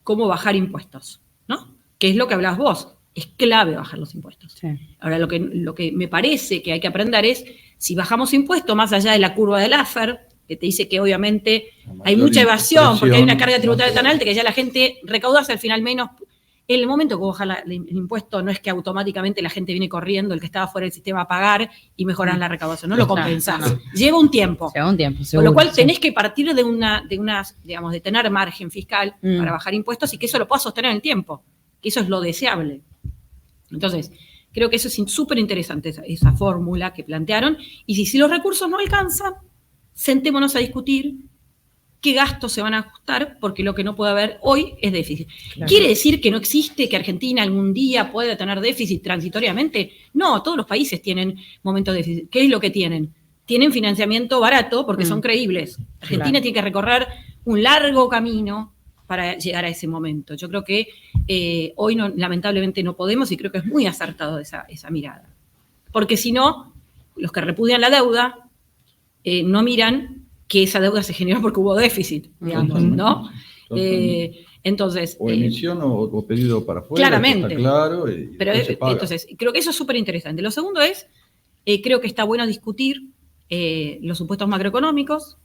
cómo bajar impuestos, ¿no? Que es lo que hablabas vos, es clave bajar los impuestos. Sí. Ahora, lo que me parece que hay que aprender es, si bajamos impuestos, más allá de la curva de Laffer, que te dice que obviamente hay mucha evasión, porque hay una carga tributaria tan alta que ya la gente recaudarse al final menos. En el momento que baja el impuesto, no es que automáticamente la gente viene corriendo, el que estaba fuera del sistema a pagar y mejorar la recaudación, no lo compensás. No. Lleva un tiempo. Lleva un tiempo, seguro. Con lo cual tenés que partir de tener margen fiscal para bajar impuestos y que eso lo pueda sostener en el tiempo, que eso es lo deseable. Entonces, creo que eso es súper interesante, esa fórmula que plantearon. Y si los recursos no alcanzan, sentémonos a discutir qué gastos se van a ajustar, porque lo que no puede haber hoy es déficit. Claro. ¿Quiere decir que no existe que Argentina algún día pueda tener déficit transitoriamente? No, todos los países tienen momentos de déficit. ¿Qué es lo que tienen? Tienen financiamiento barato porque son creíbles. Argentina tiene que recorrer un largo camino para llegar a ese momento. Yo creo que hoy lamentablemente no podemos y creo que es muy acertado esa mirada. Porque si no, los que repudian la deuda no miran que esa deuda se generó porque hubo déficit, digamos, ¿no? Entonces, o emisión o pedido para afuera. Claramente. Está claro. Pero entonces, creo que eso es súper interesante. Lo segundo es, creo que está bueno discutir los supuestos macroeconómicos.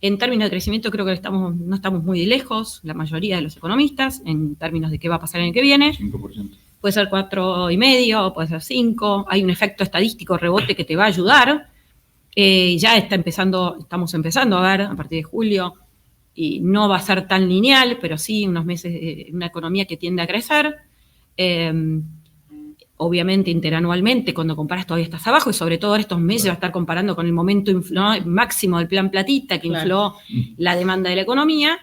En términos de crecimiento, creo que no estamos muy lejos, la mayoría de los economistas, en términos de qué va a pasar en el que viene. 5%. Puede ser 4,5%, puede ser 5%. Hay un efecto estadístico rebote que te va a ayudar. Ya estamos empezando a ver a partir de julio, y no va a ser tan lineal, pero sí unos meses, una economía que tiende a crecer. Obviamente interanualmente, cuando comparas todavía estás abajo, y sobre todo en estos meses va a estar comparando con el momento máximo del plan Platita, que infló la demanda de la economía,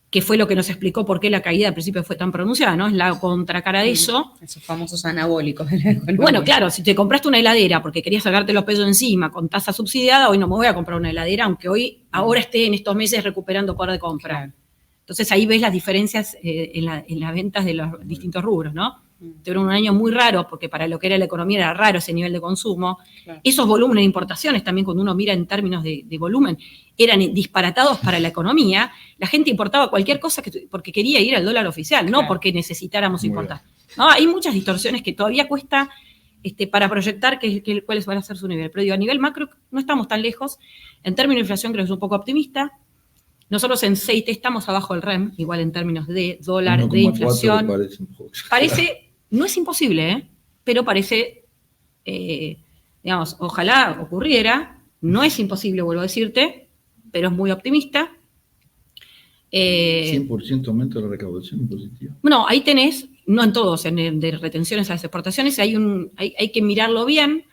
que fue lo que nos explicó por qué la caída al principio fue tan pronunciada, ¿no? Es la contracara de eso. Esos famosos anabólicos. Bueno, claro, si te compraste una heladera porque querías sacarte los pesos encima con tasa subsidiada, hoy no me voy a comprar una heladera, aunque ahora esté en estos meses recuperando poder de compra. Claro. Entonces ahí ves las diferencias en las ventas de los distintos rubros, ¿no? tuvieron un año muy raro, porque para lo que era la economía era raro ese nivel de consumo. Claro. Esos volúmenes de importaciones también, cuando uno mira en términos de volumen, eran disparatados para la economía. La gente importaba cualquier cosa porque quería ir al dólar oficial, no porque necesitáramos importar. No, hay muchas distorsiones que todavía cuesta para proyectar cuáles van a ser su nivel. Pero digo, a nivel macro no estamos tan lejos. En términos de inflación creo que es un poco optimista. Nosotros en CIT estamos abajo del REM, igual en términos de dólar, de inflación. Parece, no es imposible, pero parece, digamos, ojalá ocurriera. No es imposible, vuelvo a decirte, pero es muy optimista. 100% aumento de la recaudación impositiva. No, ahí tenés, no en todos, de retenciones a las exportaciones, hay que mirarlo bien,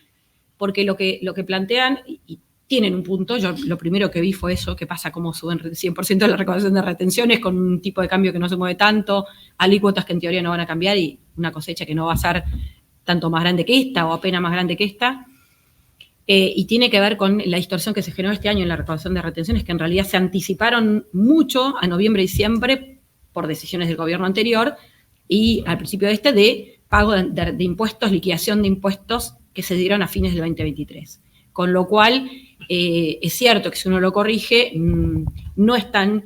porque lo que plantean, y tienen un punto, yo lo primero que vi fue eso, que pasa como suben 100% de la recaudación de retenciones con un tipo de cambio que no se mueve tanto, alícuotas que en teoría no van a cambiar y una cosecha que no va a ser tanto más grande que esta o apenas más grande que esta. Y tiene que ver con la distorsión que se generó este año en la recaudación de retenciones, que en realidad se anticiparon mucho a noviembre y diciembre por decisiones del gobierno anterior y al principio de pago de impuestos, liquidación de impuestos que se dieron a fines del 2023. Con lo cual, es cierto que si uno lo corrige, no es tan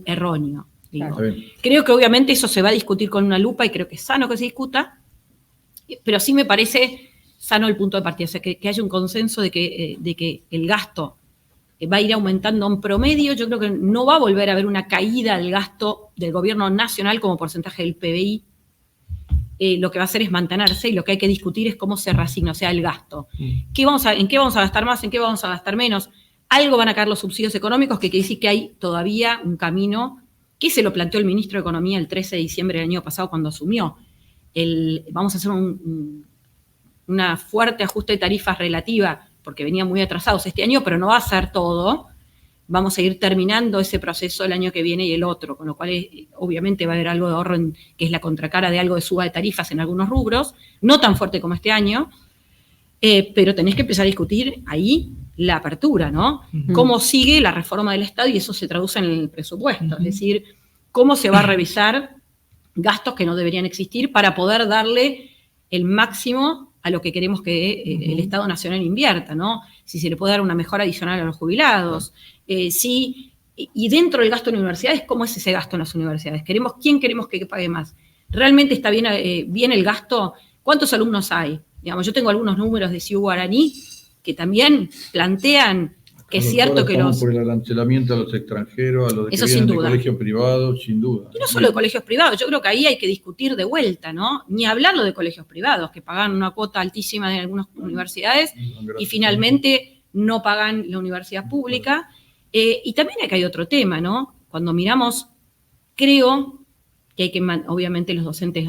erróneo. Digo. Creo que obviamente eso se va a discutir con una lupa y creo que es sano que se discuta, pero sí me parece sano el punto de partida, o sea, que haya un consenso de que el gasto va a ir aumentando en promedio. Yo creo que no va a volver a haber una caída del gasto del gobierno nacional como porcentaje del PBI. Lo que va a hacer es mantenerse y lo que hay que discutir es cómo se reasigna, o sea, el gasto. ¿En qué vamos a gastar más? ¿En qué vamos a gastar menos? Algo van a caer los subsidios económicos, que quiere decir que hay todavía un camino que se lo planteó el ministro de Economía el 13 de diciembre del año pasado cuando asumió. Vamos a hacer una fuerte ajuste de tarifas relativa, porque venía muy atrasados este año, pero no va a ser todo. Vamos a ir terminando ese proceso el año que viene y el otro, con lo cual obviamente va a haber algo de ahorro, que es la contracara de algo de suba de tarifas en algunos rubros, no tan fuerte como este año, pero tenés que empezar a discutir ahí la apertura, ¿no? Uh-huh. Cómo sigue la reforma del Estado y eso se traduce en el presupuesto, uh-huh. Es decir, cómo se va a revisar gastos que no deberían existir para poder darle el máximo a lo que queremos que el Estado Nacional invierta, ¿no? Si se le puede dar una mejora adicional a los jubilados, y dentro del gasto en universidades, ¿cómo es ese gasto en las universidades? ¿Quién queremos que pague más? ¿Realmente está bien el gasto? ¿Cuántos alumnos hay? Digamos, yo tengo algunos números de CIU Guaraní que también plantean que es cierto que por el arancelamiento a los extranjeros, a los que vienen de colegios privados, sin duda. Y no solo de colegios privados, yo creo que ahí hay que discutir de vuelta, ¿no? Ni hablarlo de colegios privados, que pagan una cuota altísima en algunas universidades y finalmente no pagan la universidad pública. Y también acá hay otro tema, ¿no? Cuando miramos, creo que hay que, obviamente los docentes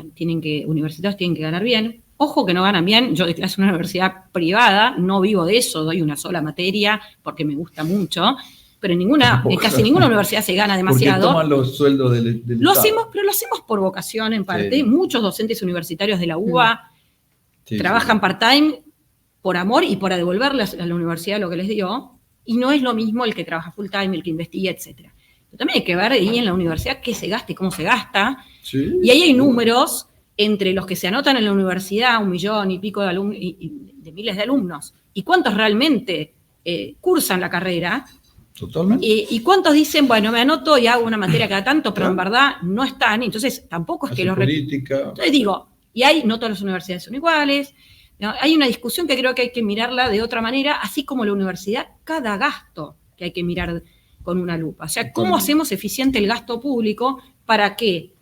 universitarios tienen que ganar bien. Ojo que no ganan bien, yo de clase en una universidad privada, no vivo de eso, doy una sola materia porque me gusta mucho, pero en casi ninguna universidad se gana demasiado. Porque toman los sueldos del Estado. Pero lo hacemos por vocación en parte. Sí. Muchos docentes universitarios de la UBA trabajan part-time por amor y para devolverle a la universidad lo que les dio, y no es lo mismo el que trabaja full-time, el que investiga, etc. Pero también hay que ver ahí en la universidad qué se gasta y cómo se gasta, y ahí hay números entre los que se anotan en la universidad, 1 millón y pico de miles de alumnos, y cuántos realmente cursan la carrera. Totalmente. Y cuántos dicen, bueno, me anoto y hago una materia cada tanto, pero en verdad no están, entonces tampoco es que los... política. Entonces digo, no todas las universidades son iguales, ¿no? Hay una discusión que creo que hay que mirarla de otra manera, así como la universidad, cada gasto que hay que mirar con una lupa. O sea, ¿cómo hacemos eficiente el gasto público para que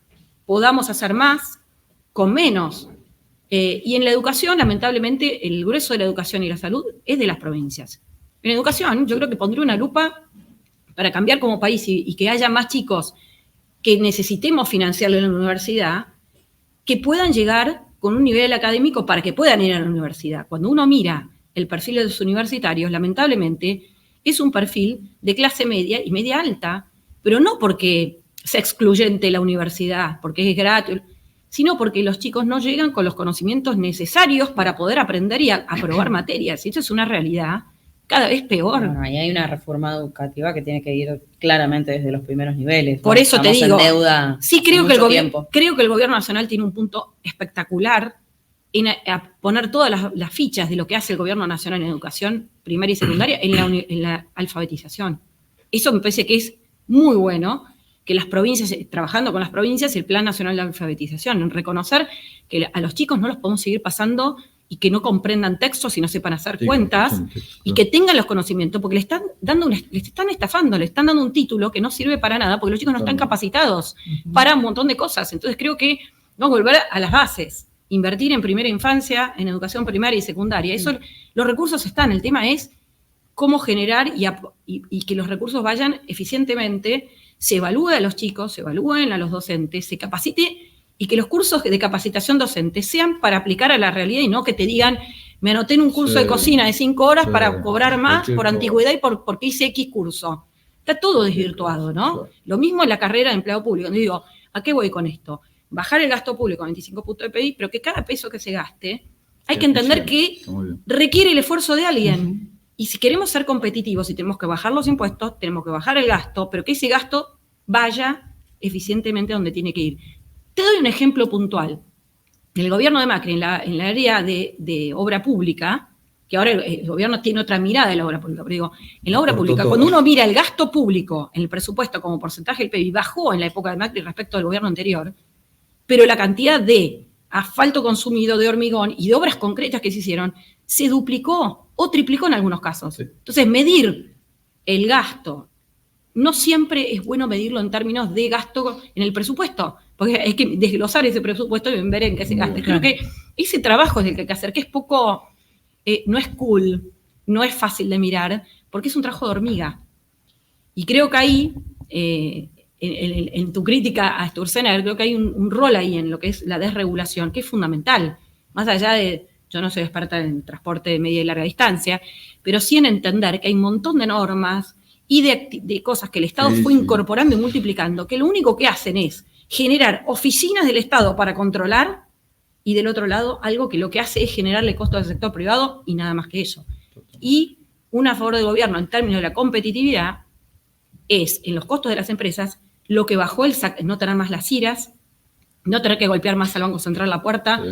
podamos hacer más con menos? Y en la educación, lamentablemente, el grueso de la educación y la salud es de las provincias. En educación, yo creo que pondría una lupa para cambiar como país y que haya más chicos que necesitemos financiarlo en la universidad, que puedan llegar con un nivel académico para que puedan ir a la universidad. Cuando uno mira el perfil de los universitarios, lamentablemente, es un perfil de clase media y media alta, pero no porque sea excluyente la universidad, porque es gratis, sino porque los chicos no llegan con los conocimientos necesarios para poder aprender y aprobar materias. Y eso es una realidad cada vez peor. Bueno, ahí hay una reforma educativa que tiene que ir claramente desde los primeros niveles. Por eso te digo, sí creo que el gobierno nacional tiene un punto espectacular en poner todas las fichas de lo que hace el gobierno nacional en educación primaria y secundaria en la alfabetización. Eso me parece que es muy bueno, que las provincias, trabajando con las provincias, el Plan Nacional de Alfabetización, en reconocer que a los chicos no los podemos seguir pasando y que no comprendan textos y no sepan hacer cuentas, y que tengan los conocimientos, porque les están estafando, le están dando un título que no sirve para nada, porque los chicos no están capacitados para un montón de cosas. Entonces creo que vamos a volver a las bases, invertir en primera infancia, en educación primaria y secundaria. Eso, los recursos están, el tema es cómo generar y que los recursos vayan eficientemente, se evalúe a los chicos, se evalúen a los docentes, se capacite, y que los cursos de capacitación docente sean para aplicar a la realidad y no que te digan, me anoté en un curso de cocina de 5 horas para cobrar más por antigüedad y porque hice X curso. Está todo desvirtuado, ¿no? Lo mismo en la carrera de empleado público. Yo digo, ¿a qué voy con esto? Bajar el gasto público a 25 puntos de PBI, pero que cada peso que se gaste, hay que entender que requiere el esfuerzo de alguien. Y si queremos ser competitivos y tenemos que bajar los impuestos, tenemos que bajar el gasto, pero que ese gasto vaya eficientemente donde tiene que ir. Te doy un ejemplo puntual. En el gobierno de Macri, en la área de obra pública, que ahora el gobierno tiene otra mirada de la obra pública, pero digo, en la obra pública, cuando uno mira el gasto público en el presupuesto como porcentaje del PIB, bajó en la época de Macri respecto al gobierno anterior, pero la cantidad de asfalto consumido, de hormigón y de obras concretas que se hicieron, se duplicó o triplicó en algunos casos. Entonces, medir el gasto, no siempre es bueno medirlo en términos de gasto en el presupuesto, porque hay que desglosar ese presupuesto y ver en qué se gasta. Creo que ese trabajo es el que hay que hacer, que es poco, no es cool, no es fácil de mirar, porque es un trabajo de hormiga. Y creo que ahí, en tu crítica a Sturzenegger, creo que hay un rol ahí en lo que es la desregulación, que es fundamental, más allá de, yo no soy experta en transporte de media y larga distancia, pero sí en entender que hay un montón de normas y de cosas que el Estado fue incorporando y multiplicando, que lo único que hacen es generar oficinas del Estado para controlar, y del otro lado, algo que lo que hace es generarle costos al sector privado y nada más que eso. Y a favor del gobierno en términos de la competitividad es, en los costos de las empresas, lo que bajó no tener más las IRAs, no tener que golpear más al Banco Central la puerta,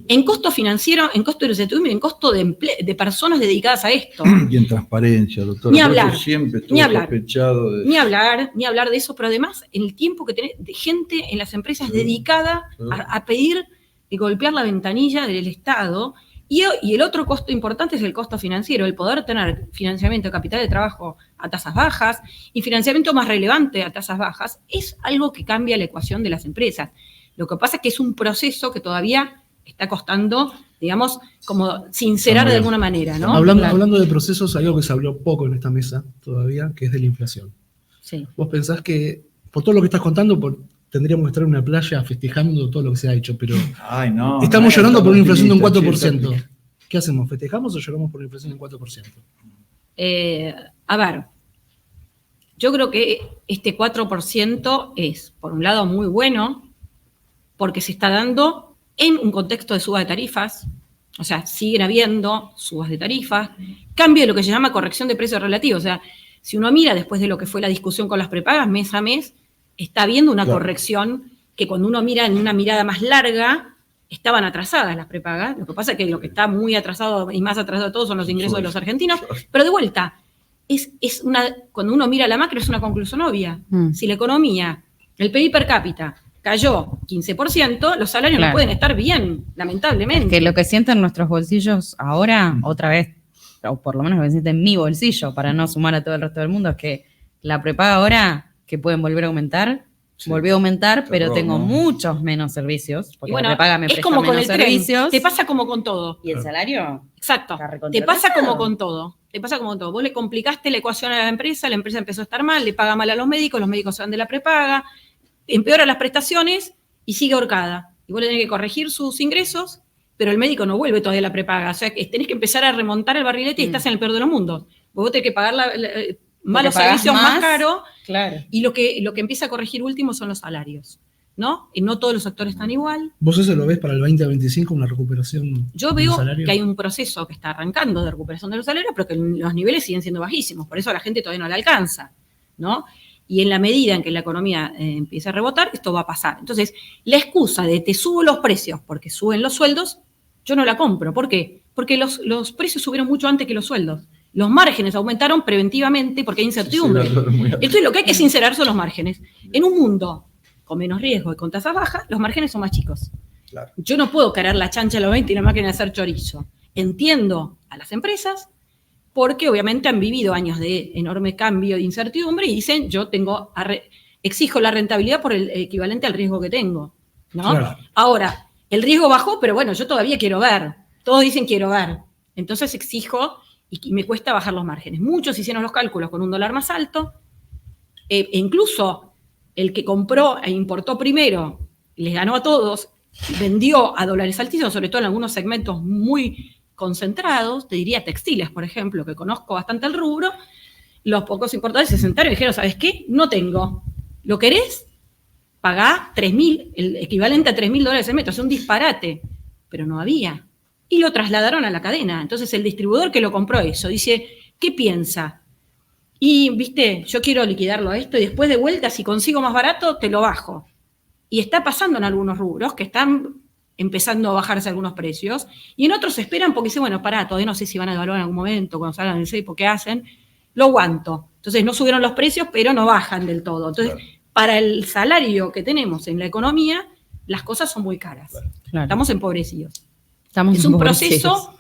en costo financiero, en costo de incertidumbre, en costo de personas dedicadas a esto. Y en transparencia, doctor. Ni hablar, siempre ni hablar, sospechado de... ni hablar de eso, pero además en el tiempo que tenés de gente en las empresas dedicada a pedir y golpear la ventanilla del Estado. Y el otro costo importante es el costo financiero, el poder tener financiamiento de capital de trabajo a tasas bajas y financiamiento más relevante a tasas bajas, es algo que cambia la ecuación de las empresas. Lo que pasa es que es un proceso que todavía está costando, digamos, como sincerar de alguna manera, ¿no? Hablando de procesos, hay algo que se habló poco en esta mesa todavía, que es de la inflación. Sí. Vos pensás que, por todo lo que estás contando, tendríamos que estar en una playa festejando todo lo que se ha hecho, pero estamos llorando por una inflación de un 4%. ¿Qué hacemos? ¿Festejamos o lloramos por una inflación de un 4%? A ver, yo creo que este 4% es, por un lado, muy bueno, porque se está dando en un contexto de suba de tarifas, o sea, siguen habiendo subas de tarifas, cambio de lo que se llama corrección de precios relativos, o sea, si uno mira después de lo que fue la discusión con las prepagas, mes a mes, está habiendo una corrección que cuando uno mira en una mirada más larga, estaban atrasadas las prepagas. Lo que pasa es que lo que está muy atrasado y más atrasado de todo son los ingresos de los argentinos, pero de vuelta, cuando uno mira la macro es una conclusión obvia. Si la economía, el PIB per cápita, cayó 15%, los salarios no pueden estar bien, lamentablemente. Es que lo que sienten nuestros bolsillos ahora, otra vez, o por lo menos lo que siente en mi bolsillo, para no sumar a todo el resto del mundo, es que la prepaga ahora, que pueden volver a aumentar, volvió a aumentar, pero tengo muchos menos servicios, porque la prepaga me presta menos servicios. Te pasa como con todo. ¿Y el salario? Exacto. Te pasa como con todo. Vos le complicaste la ecuación a la empresa empezó a estar mal, le paga mal a los médicos se van de la prepaga, empeora las prestaciones y sigue ahorcada. Y vos le tenés que corregir sus ingresos, pero el médico no vuelve todavía a la prepaga. O sea, que tenés que empezar a remontar el barrilete y estás en el peor de los mundos. Vos tenés que pagar malos servicios más caro, y lo que empieza a corregir último son los salarios. ¿no? Y no todos los sectores están igual. ¿Vos eso lo ves para el 2025, una recuperación? Yo veo que hay un proceso que está arrancando de recuperación de los salarios, pero que los niveles siguen siendo bajísimos, por eso a la gente todavía no le alcanza, ¿no? Y en la medida en que la economía empiece a rebotar, esto va a pasar. Entonces, la excusa de te subo los precios porque suben los sueldos, yo no la compro. ¿Por qué? Porque los precios subieron mucho antes que los sueldos. Los márgenes aumentaron preventivamente porque hay incertidumbre. Entonces, lo que hay que sincerar son los márgenes. En un mundo con menos riesgo y con tasas bajas, los márgenes son más chicos. Claro. Yo no puedo cargar la chancha a los 20 y la máquina de hacer chorizo. Entiendo a las empresas porque obviamente han vivido años de enorme cambio de incertidumbre y dicen, yo exijo la rentabilidad por el equivalente al riesgo que tengo, ¿no? Claro. Ahora, el riesgo bajó, pero bueno, yo todavía quiero ver. Todos dicen quiero ver. Entonces exijo y me cuesta bajar los márgenes. Muchos hicieron los cálculos con un dólar más alto, e incluso el que compró e importó primero, les ganó a todos, vendió a dólares altísimos, sobre todo en algunos segmentos muy concentrados, te diría textiles, por ejemplo, que conozco bastante el rubro. Los pocos importadores se sentaron y dijeron, ¿sabes qué? No tengo. ¿Lo querés? Pagá 3.000, el equivalente a $3.000 el metro, es un disparate, pero no había. Y lo trasladaron a la cadena. Entonces el distribuidor que lo compró eso dice, ¿qué piensa? Y, viste, yo quiero liquidarlo a esto y después de vuelta, si consigo más barato, te lo bajo. Y está pasando en algunos rubros que están empezando a bajarse algunos precios y en otros esperan porque dicen, bueno, pará, todavía no sé si van a devaluar en algún momento, cuando salgan del cepo, ¿qué hacen? Lo aguanto. Entonces no subieron los precios, pero no bajan del todo. Entonces, claro, para el salario que tenemos en la economía, las cosas son muy caras. Claro. Estamos empobrecidos. Es un proceso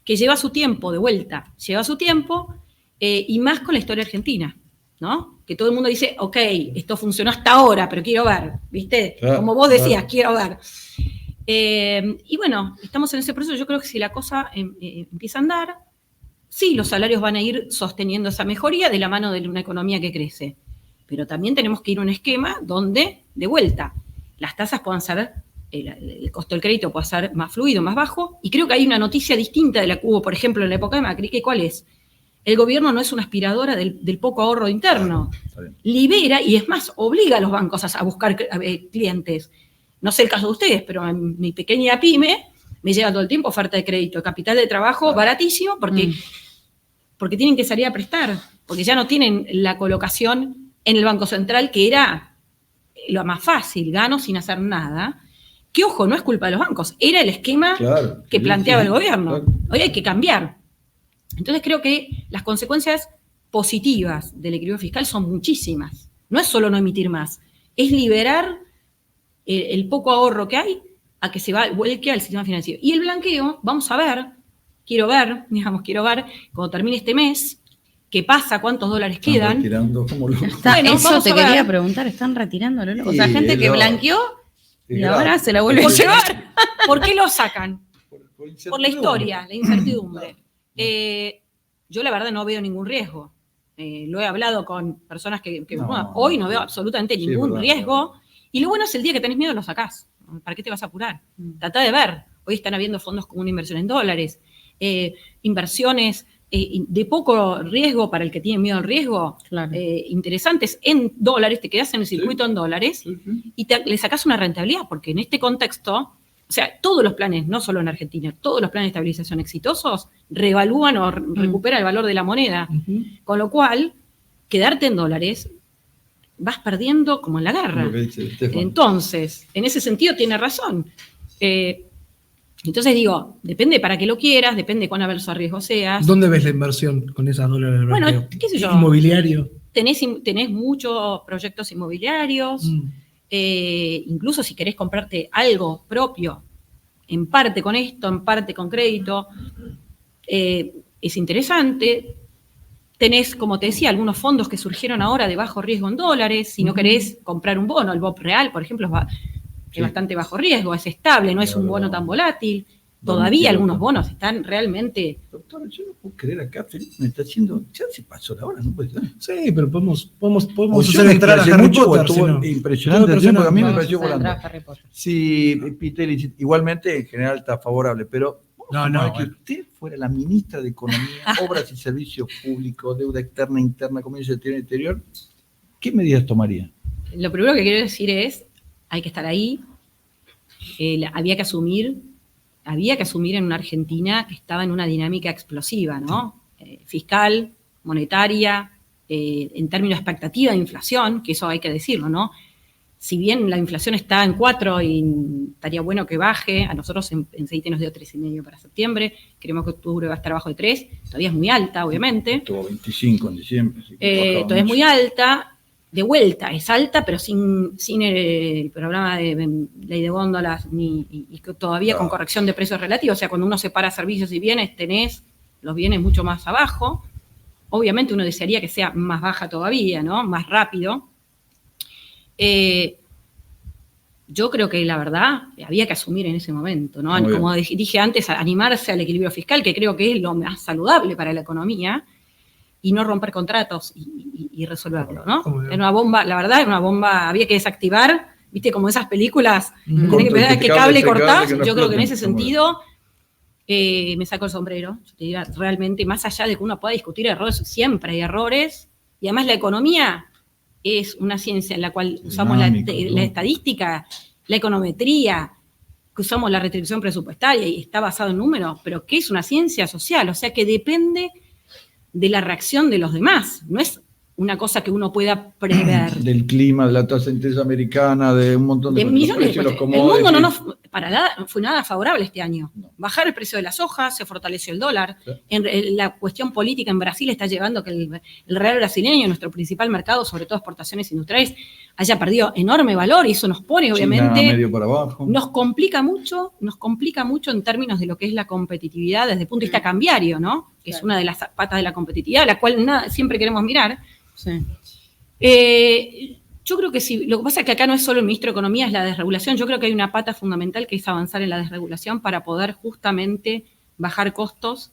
que lleva su tiempo, de vuelta, lleva su tiempo. Y más con la historia argentina, ¿no? Que todo el mundo dice, ok, esto funcionó hasta ahora, pero quiero ver, ¿viste? Claro, como vos decías, quiero ver. Y bueno, estamos en ese proceso. Yo creo que si la cosa empieza a andar, sí, los salarios van a ir sosteniendo esa mejoría de la mano de una economía que crece. Pero también tenemos que ir a un esquema donde, de vuelta, las tasas puedan ser, el costo del crédito pueda ser más fluido, más bajo. Y creo que hay una noticia distinta de la que hubo, por ejemplo, en la época de Macri, que ¿cuál es? El gobierno no es una aspiradora del poco ahorro interno. Libera y, es más, obliga a los bancos a buscar clientes. No sé el caso de ustedes, pero en mi pequeña pyme me llega todo el tiempo oferta de crédito, capital de trabajo baratísimo, porque tienen que salir a prestar, porque ya no tienen la colocación en el Banco Central, que era lo más fácil, gano sin hacer nada. Que, ojo, no es culpa de los bancos, era el esquema que planteaba el gobierno. Claro. Hoy hay que cambiar. Entonces creo que las consecuencias positivas del equilibrio fiscal son muchísimas. No es solo no emitir más, es liberar el poco ahorro que hay a que se vuelque al sistema financiero. Y el blanqueo, vamos a ver, quiero ver, cuando termine este mes, qué pasa, cuántos dólares quedan. Retirando como loco. Eso te quería preguntar, ¿están retirándolo? O sea, gente que blanqueó y ahora se la vuelve a llevar. ¿Por qué lo sacan? Por la historia, la incertidumbre. Yo la verdad no veo ningún riesgo. Lo he hablado con personas que hoy no veo absolutamente ningún riesgo. Y lo bueno es el día que tenés miedo lo sacás. ¿Para qué te vas a apurar? Tratá de ver. Hoy están habiendo fondos con una inversión en dólares, inversiones de poco riesgo para el que tiene miedo al riesgo, claro, interesantes en dólares, te quedás en el circuito en dólares y le sacás una rentabilidad, porque en este contexto, o sea, todos los planes, no solo en Argentina, todos los planes de estabilización exitosos revalúan o recuperan el valor de la moneda. Con lo cual, quedarte en dólares, vas perdiendo como en la guerra. Entonces, en ese sentido tiene razón. Entonces digo, depende para qué lo quieras, depende cuán averso a riesgo seas. ¿Dónde ves la inversión con esas dólares? Bueno, qué sé yo. Inmobiliario. Tenés muchos proyectos inmobiliarios. Incluso si querés comprarte algo propio, en parte con esto, en parte con crédito, es interesante. Tenés, como te decía, algunos fondos que surgieron ahora de bajo riesgo en dólares. Si no querés comprar un bono, el BOP real, por ejemplo, es bastante bajo riesgo, es estable, no es un bono tan volátil. Todavía algunos bonos están realmente... Doctora, yo no puedo creer acá, Felipe me está haciendo... Ya se pasó la hora, no puede ser. Sí, pero podemos hacer entrar a Harry Potter. Estuvo impresionante el tiempo, que a mí me pareció volando. Sí, Peter, igualmente en general está favorable, pero... que usted fuera la ministra de Economía, Obras y Servicios Públicos, Deuda Externa, Interna, Comercio Exterior, ¿qué medidas tomaría? Lo primero que quiero decir es, hay que estar ahí. Había que asumir en una Argentina que estaba en una dinámica explosiva, ¿no? Fiscal, monetaria, en términos de expectativa de inflación, que eso hay que decirlo, ¿no? Si bien la inflación está en 4 y estaría bueno que baje, a nosotros en CIT nos dio 3,5 para septiembre, creemos que octubre va a estar abajo de 3, todavía es muy alta, obviamente. Tuvo 25 en diciembre. Todavía es muy alta, de vuelta, es alta, pero sin el programa de ley de góndolas, y todavía con corrección de precios relativos, o sea, cuando uno separa servicios y bienes, tenés los bienes mucho más abajo. Obviamente uno desearía que sea más baja todavía, ¿no? Más rápido. Yo creo que la verdad había que asumir en ese momento, ¿no? Como dije antes, animarse al equilibrio fiscal, que creo que es lo más saludable para la economía, y no romper contratos y resolverlo, ¿no? Era una bomba, la verdad, era una bomba, había que desactivar, viste, como esas películas, tenés que ver qué cable cortás. Yo creo que en ese sentido me saco el sombrero. Yo te diría, realmente, más allá de que uno pueda discutir errores, siempre hay errores, y además la economía es una ciencia en la cual usamos la estadística, la econometría, que usamos la restricción presupuestaria y está basado en números, pero que es una ciencia social, o sea que depende de la reacción de los demás, no es una cosa que uno pueda prever. Del clima, de la tasa de interés americana, de un montón de millones de cosas. El mundo no para nada fue nada favorable este año. No. Bajar el precio de las hojas, se fortaleció el dólar. Sí. La cuestión política en Brasil está llevando a que el real brasileño, nuestro principal mercado, sobre todo exportaciones industriales, haya perdido enorme valor, y eso nos pone, obviamente, China, medio para abajo. Nos complica mucho en términos de lo que es la competitividad desde el punto de vista cambiario, ¿no? Que es una de las patas de la competitividad, la cual siempre queremos mirar. Sí. Yo creo que sí, lo que pasa es que acá no es solo el ministro de Economía, es la desregulación. Yo creo que hay una pata fundamental que es avanzar en la desregulación para poder justamente bajar costos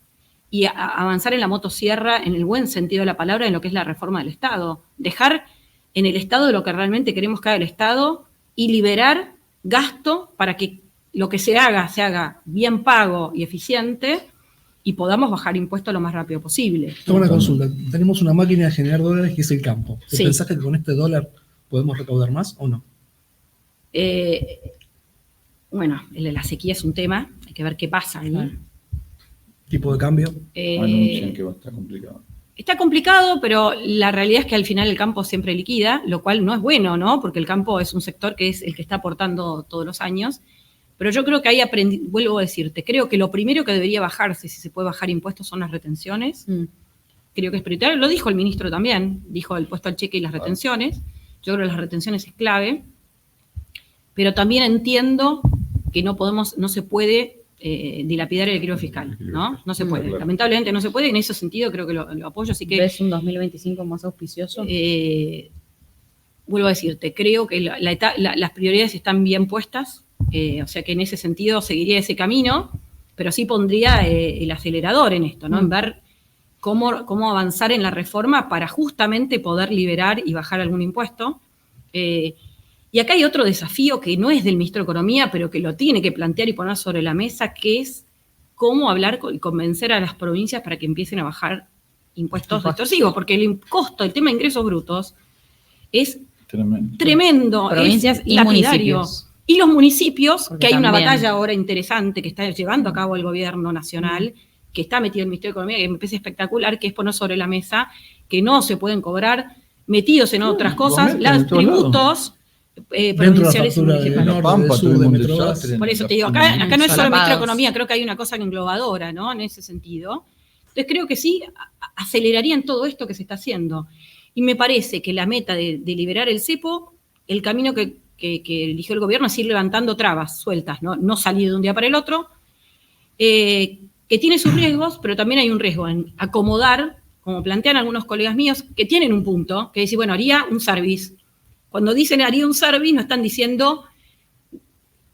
y avanzar en la motosierra, en el buen sentido de la palabra, en lo que es la reforma del Estado. Dejar en el Estado lo que realmente queremos que haga el Estado y liberar gasto para que lo que se haga bien pago y eficiente, y podamos bajar impuestos lo más rápido posible. Tengo una consulta. Tenemos una máquina de generar dólares que es el campo. ¿Te pensás que con este dólar podemos recaudar más o no? Bueno, la sequía es un tema, hay que ver qué pasa ahí. ¿Tipo de cambio? Anuncian que va a estar complicado. Está complicado, pero la realidad es que al final el campo siempre liquida, lo cual no es bueno, ¿no? Porque el campo es un sector que es el que está aportando todos los años. Pero yo creo que ahí vuelvo a decirte, creo que lo primero que debería bajarse, si se puede bajar impuestos, son las retenciones. Creo que es prioritario, lo dijo el ministro también, dijo el puesto al cheque y las retenciones. Yo creo que las retenciones es clave, pero también entiendo que no se puede dilapidar el equilibrio fiscal, ¿no? No se puede, claro. Lamentablemente no se puede, y en ese sentido creo que lo apoyo, así que... ¿Ves un 2025 más auspicioso? Vuelvo a decirte, creo que las prioridades están bien puestas, o sea que en ese sentido seguiría ese camino, pero sí pondría el acelerador en esto, ¿no? En ver cómo avanzar en la reforma para justamente poder liberar y bajar algún impuesto. Y acá hay otro desafío que no es del ministro de Economía, pero que lo tiene que plantear y poner sobre la mesa, que es cómo hablar y convencer a las provincias para que empiecen a bajar impuestos distorsivos, porque el tema de ingresos brutos es tremendo, provincias y lapidario. Y los municipios, porque que hay una batalla ahora interesante que está llevando a cabo el gobierno nacional, que está metido el Ministerio de Economía, que me parece espectacular, que es poner sobre la mesa que no se pueden cobrar, metidos en otras cosas, los tributos provinciales y municipales. Por eso te digo, acá no es solo el Ministerio de Economía, creo que hay una cosa englogadora, ¿no? En ese sentido. Entonces creo que sí, acelerarían todo esto que se está haciendo. Y me parece que la meta de liberar el cepo, el camino que eligió el gobierno es ir levantando trabas sueltas, no salir de un día para el otro, que tiene sus riesgos, pero también hay un riesgo en acomodar, como plantean algunos colegas míos, que tienen un punto, que dicen, bueno, haría un service. Cuando dicen haría un service, no están diciendo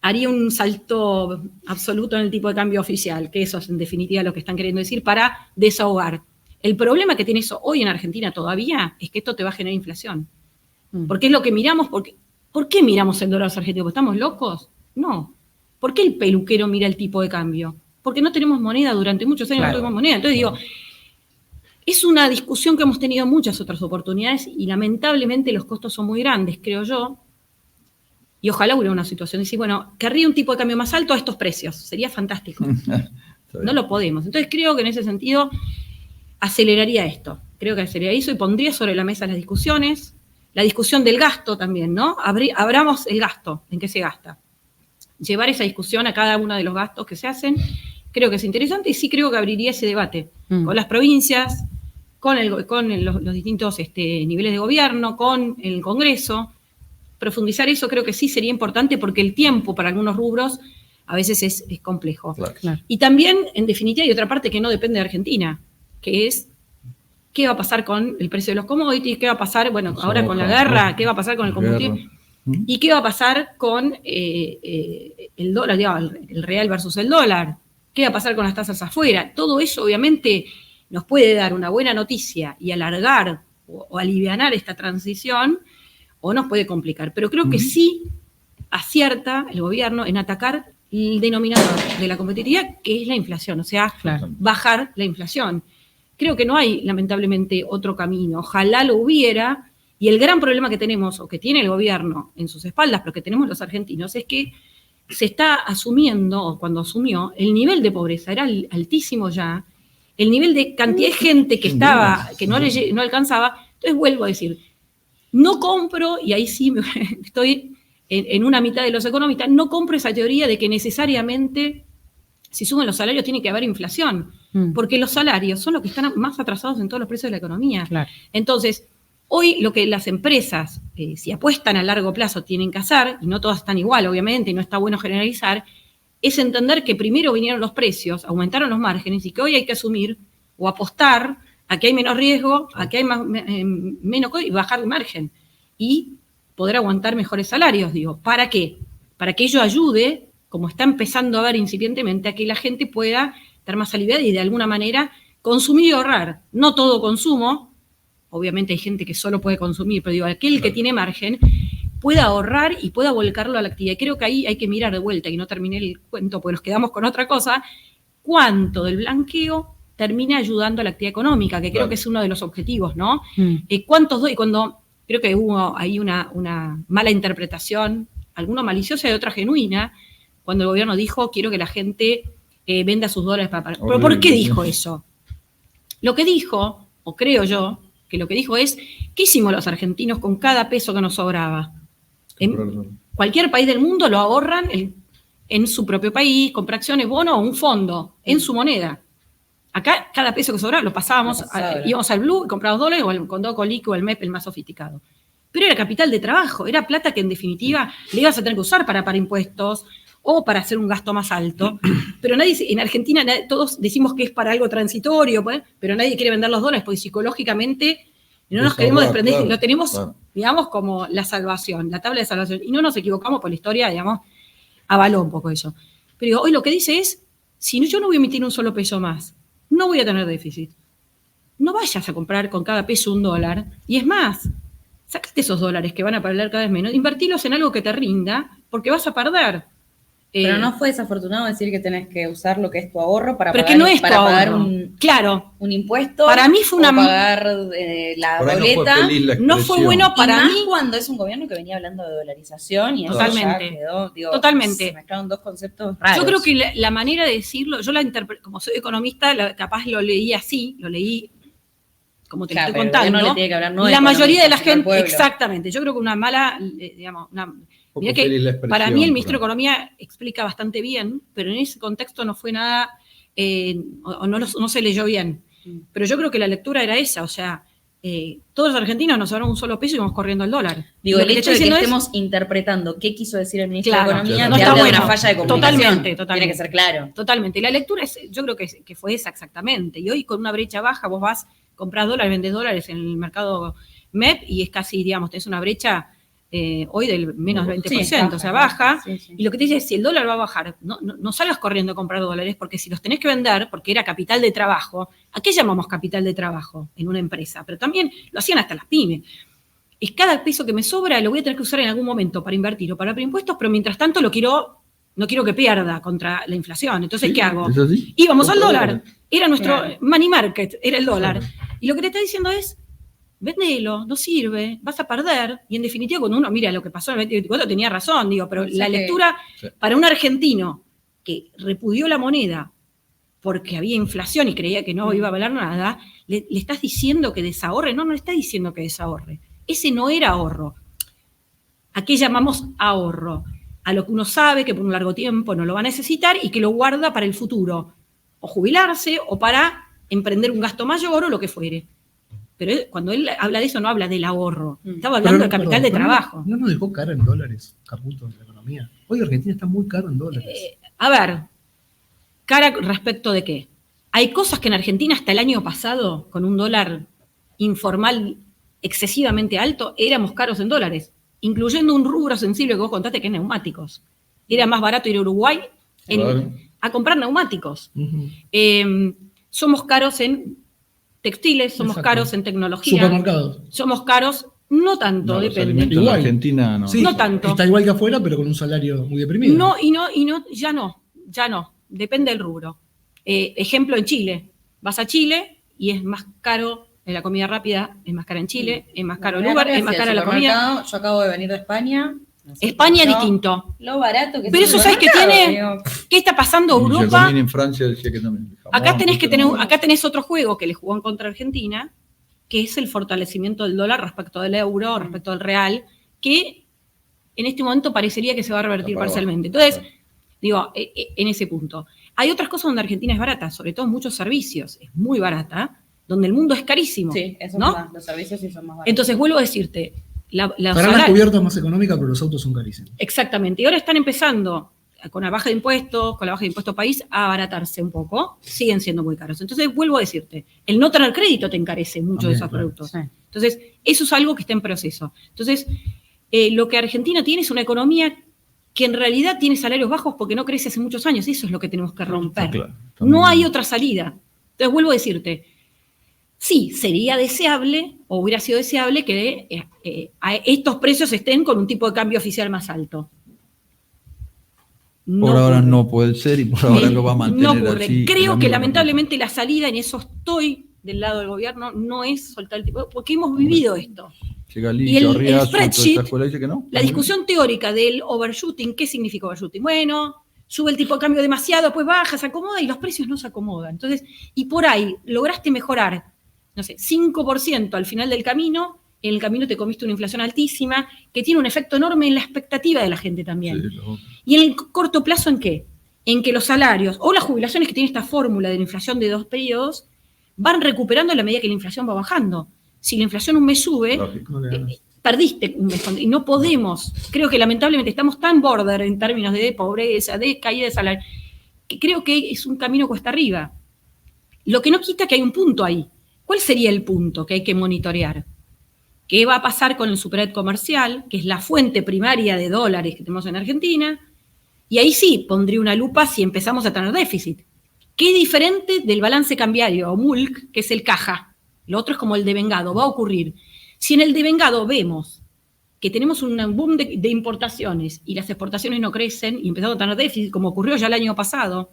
haría un salto absoluto en el tipo de cambio oficial, que eso es en definitiva lo que están queriendo decir, para desahogar. El problema que tiene eso hoy en Argentina todavía es que esto te va a generar inflación. Porque es lo que miramos, ¿por qué miramos el dólar argentino? ¿Porque estamos locos? No. ¿Por qué el peluquero mira el tipo de cambio? Porque no tenemos moneda, durante muchos años no tuvimos moneda. Entonces digo, es una discusión que hemos tenido en muchas otras oportunidades y lamentablemente los costos son muy grandes, creo yo. Y ojalá hubiera una situación de decir, bueno, querría un tipo de cambio más alto a estos precios. Sería fantástico. No lo podemos. Entonces creo que en ese sentido aceleraría esto. Creo que aceleraría eso y pondría sobre la mesa las discusiones. La discusión del gasto también, ¿no? Abramos el gasto, ¿en qué se gasta? Llevar esa discusión a cada uno de los gastos que se hacen, creo que es interesante y sí creo que abriría ese debate con las provincias, con los distintos niveles de gobierno, con el Congreso. Profundizar eso creo que sí sería importante porque el tiempo para algunos rubros a veces es complejo. Claro. Y también, en definitiva, hay otra parte que no depende de Argentina, que es qué va a pasar con el precio de los commodities, qué va a pasar, bueno, ahora con la guerra, qué va a pasar con el combustible, y qué va a pasar con el dólar, digamos, el real versus el dólar, qué va a pasar con las tasas afuera. Todo eso, obviamente, nos puede dar una buena noticia y alargar o alivianar esta transición, o nos puede complicar. Pero creo que sí acierta el gobierno en atacar el denominador de la competitividad, que es la inflación, o sea, bajar la inflación. Creo que no hay, lamentablemente, otro camino. Ojalá lo hubiera, y el gran problema que tenemos, o que tiene el gobierno en sus espaldas, pero que tenemos los argentinos, es que se está asumiendo, o cuando asumió, el nivel de pobreza era altísimo ya, el nivel de cantidad de gente que estaba, que no alcanzaba. Entonces vuelvo a decir, no compro, y ahí sí estoy en una mitad de los economistas, no compro esa teoría de que necesariamente si suben los salarios tiene que haber inflación, porque los salarios son los que están más atrasados en todos los precios de la economía. Claro. Entonces, hoy lo que las empresas, si apuestan a largo plazo, tienen que hacer, y no todas están igual, obviamente, y no está bueno generalizar, es entender que primero vinieron los precios, aumentaron los márgenes, y que hoy hay que asumir o apostar a que hay menos riesgo, a que hay menos y bajar el margen, y poder aguantar mejores salarios, digo. ¿Para qué? Para que ello ayude, como está empezando a ver incipientemente, a que la gente pueda estar más aliviada y de alguna manera consumir y ahorrar. No todo consumo, obviamente hay gente que solo puede consumir, pero digo, aquel que tiene margen pueda ahorrar y pueda volcarlo a la actividad. Creo que ahí hay que mirar de vuelta, y no terminé el cuento porque nos quedamos con otra cosa, cuánto del blanqueo termina ayudando a la actividad económica, que creo que es uno de los objetivos, ¿no? ¿Cuántos doy? Cuando creo que hubo ahí una mala interpretación, alguna maliciosa y otra genuina, cuando el gobierno dijo, quiero que la gente venda sus dólares para pagar. ¿Pero por qué dijo eso? Lo que dijo, o creo yo, que lo que dijo es, ¿qué hicimos los argentinos con cada peso que nos sobraba? En cualquier país del mundo lo ahorran en su propio país, compra acciones, bono o un fondo, en su moneda. Acá, cada peso que sobraba lo pasábamos, íbamos al Blue y comprábamos dólares, o al Condado Colic o al MEP, el más sofisticado. Pero era capital de trabajo, era plata que en definitiva le ibas a tener que usar para impuestos o para hacer un gasto más alto. Pero nadie, en Argentina todos decimos que es para algo transitorio, pues, pero nadie quiere vender los dólares porque psicológicamente no nos queremos desprender, lo tenemos, digamos, como la salvación, la tabla de salvación. Y no nos equivocamos, por la historia, digamos, avaló un poco eso. Pero digo, hoy lo que dice es, si yo no voy a emitir un solo peso más, no voy a tener déficit. No vayas a comprar con cada peso $1. Y es más, sacate esos dólares que van a valer cada vez menos, invertilos en algo que te rinda, porque vas a perder. Pero no fue desafortunado decir que tenés que usar lo que es tu ahorro para pero pagar, que no es para tu pagar ahorro. Claro. un impuesto. Para mí fue una... O pagar la boleta. No fue bueno para mí. Cuando es un gobierno que venía hablando de dolarización y totalmente. Eso ya quedó, digo, totalmente. Se mezclaron dos conceptos raros. Yo creo que la manera de decirlo, yo la interpreto, como soy economista, capaz lo leí así, lo leí como te estoy contando. No le tiene que hablar, no la mayoría de la gente, exactamente. Yo creo que una mala, digamos, mirá que para mí el ministro de Economía explica bastante bien, pero en ese contexto no fue nada, o no se leyó bien. Pero yo creo que la lectura era esa, o sea, todos los argentinos nos sobraron un solo peso y vamos corriendo al dólar. Digo, el hecho de que estemos interpretando qué quiso decir el ministro de Economía no está bueno. Una falla de comunicación. Totalmente. Tiene que ser claro. Totalmente. Y la lectura yo creo que fue esa exactamente. Y hoy con una brecha baja vos vas, comprás dólares, vendés dólares en el mercado MEP y es casi, digamos, tenés una brecha hoy del menos 20%, o sea, baja. Sí. Y lo que te dice es, si el dólar va a bajar, no salgas corriendo a comprar dólares, porque si los tenés que vender, porque era capital de trabajo, ¿a qué llamamos capital de trabajo en una empresa? Pero también lo hacían hasta las pymes. Es cada peso que me sobra, lo voy a tener que usar en algún momento para invertir o para impuestos, pero mientras tanto no quiero que pierda contra la inflación. Entonces, ¿qué hago? Íbamos al dólar. Era nuestro money market, era el dólar. Y lo que te está diciendo es, vendelo, no sirve, vas a perder. Y en definitiva, cuando uno mira lo que pasó en el 2024, tenía razón, digo, pero la lectura para un argentino que repudió la moneda porque había inflación y creía que no iba a valer nada, le estás diciendo que desahorre. No le estás diciendo que desahorre. Ese no era ahorro. ¿A qué llamamos ahorro? A lo que uno sabe que por un largo tiempo no lo va a necesitar y que lo guarda para el futuro. O jubilarse o para emprender un gasto mayor o lo que fuere. Pero cuando él habla de eso, no habla del ahorro. Estaba hablando del capital de trabajo. ¿No nos dejó caer en dólares, Caputo, en la economía? Hoy Argentina está muy caro en dólares. A ver, cara respecto de qué. Hay cosas que en Argentina hasta el año pasado, con un dólar informal excesivamente alto, éramos caros en dólares, incluyendo un rubro sensible que vos contaste, que es neumáticos. Era más barato ir a Uruguay a comprar neumáticos. Somos caros en textiles, somos caros en tecnología. Supermercados. Somos caros, no tanto, depende. En Argentina no. Sí, no tanto. Está igual que afuera, pero con un salario muy deprimido. No, ya no. Depende del rubro. Ejemplo, en Chile. Vas a Chile y es más caro la comida rápida, es más cara en Chile, es más caro el Uber, es más cara la comida. Yo acabo de venir de España. España es distinto. Lo barato que pero eso, ¿sabes qué tiene? ¿Qué está pasando en Europa? En Francia decía que también. Acá tenés otro juego que le jugó en contra a Argentina, que es el fortalecimiento del dólar respecto del euro, respecto del real, que en este momento parecería que se va a revertir parcialmente. Entonces, digo, en ese punto. Hay otras cosas donde Argentina es barata, sobre todo en muchos servicios, es muy barata, donde el mundo es carísimo. Sí, eso ¿no? es más, los servicios sí son más baratos. Entonces, vuelvo a decirte, para las cubiertas más económicas, pero los autos son carísimos. Exactamente. Y ahora están empezando, con la baja de impuestos, país, a abaratarse un poco. Siguen siendo muy caros. Entonces, vuelvo a decirte, el no tener crédito te encarece mucho de esos productos. Sí. Entonces, eso es algo que está en proceso. Entonces, lo que Argentina tiene es una economía que en realidad tiene salarios bajos porque no crece hace muchos años. Eso es lo que tenemos que romper. Claro, no hay otra salida. Entonces, vuelvo a decirte, sí, sería deseable, o hubiera sido deseable, que a estos precios estén con un tipo de cambio oficial más alto. Por ahora no puede ser y por ahora lo va a mantener no ocurre. Así. Creo que lamentablemente la salida, en eso estoy del lado del gobierno, no es soltar el tipo, porque hemos vivido esto. Y el spreadsheet, que no. La discusión teórica del overshooting, ¿qué significa overshooting? Bueno, sube el tipo de cambio demasiado, después baja, se acomoda y los precios no se acomodan. Entonces, y por ahí lograste mejorar, no sé, 5% al final del camino, en el camino te comiste una inflación altísima, que tiene un efecto enorme en la expectativa de la gente también. Sí, y en el corto plazo, ¿en qué? En que los salarios o las jubilaciones que tiene esta fórmula de la inflación de 2 periodos van recuperando a la medida que la inflación va bajando. Si la inflación un mes sube, perdiste un mes. Y no podemos, creo que lamentablemente estamos tan border en términos de pobreza, de caída de salario, que creo que es un camino cuesta arriba. Lo que no quita que hay un punto ahí. ¿Cuál sería el punto que hay que monitorear? ¿Qué va a pasar con el superávit comercial, que es la fuente primaria de dólares que tenemos en Argentina? Y ahí sí, pondría una lupa si empezamos a tener déficit. ¿Qué es diferente del balance cambiario o MULC, que es el caja? Lo otro es como el devengado, va a ocurrir. Si en el devengado vemos que tenemos un boom de importaciones y las exportaciones no crecen y empezamos a tener déficit, como ocurrió ya el año pasado,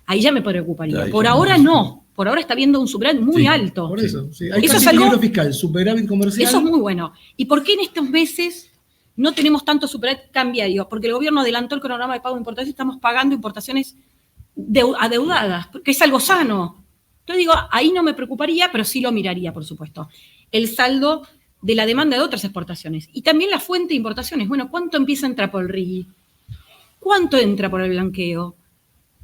ahí ya me preocuparía. Por ahora no. Por ahora está viendo un superávit muy alto. Por eso, sí. Hay casi equilibrio fiscal, superávit comercial. Eso es muy bueno. ¿Y por qué en estos meses no tenemos tanto superávit cambiario? Porque el gobierno adelantó el cronograma de pago de importaciones y estamos pagando importaciones adeudadas, que es algo sano. Yo digo, ahí no me preocuparía, pero sí lo miraría, por supuesto. El saldo de la demanda de otras exportaciones. Y también la fuente de importaciones. Bueno, ¿cuánto empieza a entrar por el RIGI? ¿Cuánto entra por el blanqueo?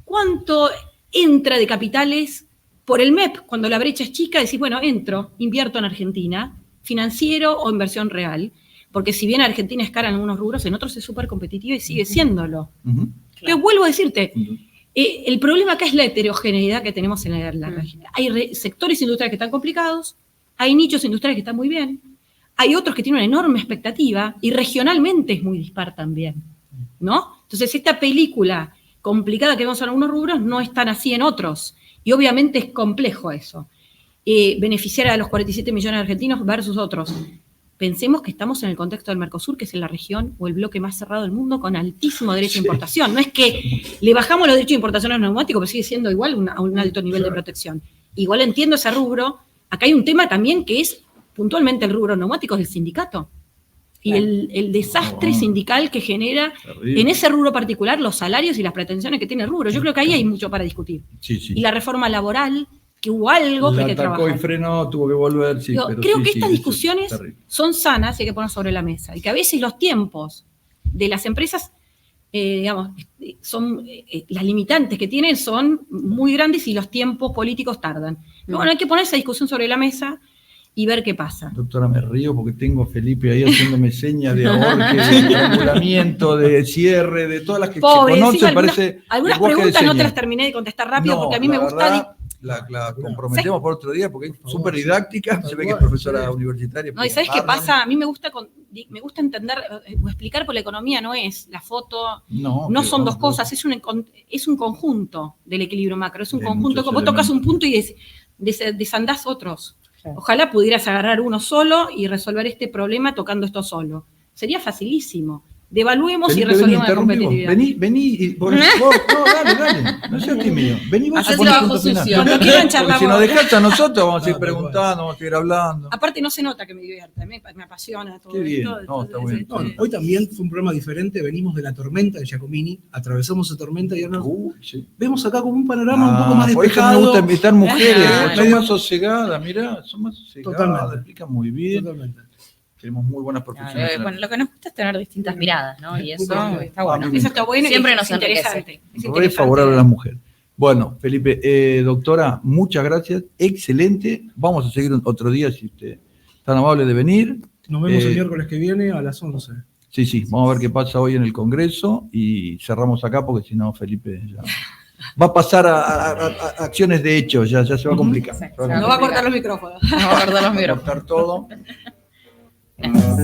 ¿Cuánto entra de capitales por el MEP? Cuando la brecha es chica, decís, bueno, entro, invierto en Argentina, financiero o inversión real. Porque si bien Argentina es cara en algunos rubros, en otros es súper competitiva y sigue siéndolo. Pero vuelvo a decirte, el problema acá es la heterogeneidad que tenemos en la región. Hay sectores industriales que están complicados, hay nichos industriales que están muy bien, hay otros que tienen una enorme expectativa y regionalmente es muy dispar también, ¿no? Entonces esta película complicada que vemos en algunos rubros no es tan así en otros y obviamente es complejo eso. Beneficiar a los 47 millones de argentinos versus otros. Pensemos que estamos en el contexto del Mercosur, que es la región o el bloque más cerrado del mundo con altísimo derecho de importación. No es que le bajamos los derechos de importación a los neumáticos, pero sigue siendo igual a un alto nivel de protección. Igual entiendo ese rubro. Acá hay un tema también que es puntualmente el rubro neumáticos del sindicato. Y el desastre sindical que genera en ese rubro particular los salarios y las pretensiones que tiene el rubro. Yo creo que ahí hay mucho para discutir. Y la reforma laboral, que hubo algo que hay que trabajar. Y frenó, tuvo que volver, creo que estas discusiones son sanas y hay que poner sobre la mesa. Y que a veces los tiempos de las empresas, son las limitantes que tienen son muy grandes y los tiempos políticos tardan. Pero bueno, hay que poner esa discusión sobre la mesa y ver qué pasa. Doctora, me río porque tengo a Felipe ahí haciéndome señas de ahorque, de estrangulamiento, de cierre, de todas las que pobre, se conocen, parece. Algunas preguntas no te las terminé de contestar rápido porque a mí me gusta. La comprometemos por otro día porque es súper didáctica, se ve que es profesora universitaria. No, ¿y sabes qué pasa? A mí me gusta entender o explicar, por la economía no es la foto, no son dos cosas, es un conjunto del equilibrio macro, es un conjunto, como vos tocas un punto y desandás otros. Ojalá pudieras agarrar uno solo y resolver este problema tocando esto solo. Sería facilísimo. Devaluemos y resolvemos la competitividad. Vení, vos, dale, no seas tímido. Vení vos a poner punto final. Cuando quieran charlar. Si nos dejaste a nosotros, vamos a ir preguntando, vamos a ir hablando. Aparte no se nota que me divierte, me apasiona todo. Qué bien, está bueno. Hoy también fue un programa diferente, venimos de la tormenta de Giacomini, atravesamos esa tormenta y ahora vemos acá como un panorama un poco más despejado. Por eso me gusta invitar mujeres, son más sosegadas, mirá, son más sosegadas, explican muy bien. Totalmente. Tenemos muy buenas profesionales. Bueno, lo que nos gusta es tener distintas miradas, ¿no? Y eso está bueno. Eso está bueno y siempre nos interesante. Re favorable a las mujeres. Bueno, Felipe, doctora, muchas gracias, excelente. Vamos a seguir otro día si usted es tan amable de venir. Nos vemos el miércoles que viene a las 11. Sí, vamos a ver qué pasa hoy en el Congreso y cerramos acá porque si no, Felipe ya va a pasar a acciones de hecho, ya se va a complicar. No va a cortar los micrófonos. No va a cortar los micrófonos. Va a cortar todo. No,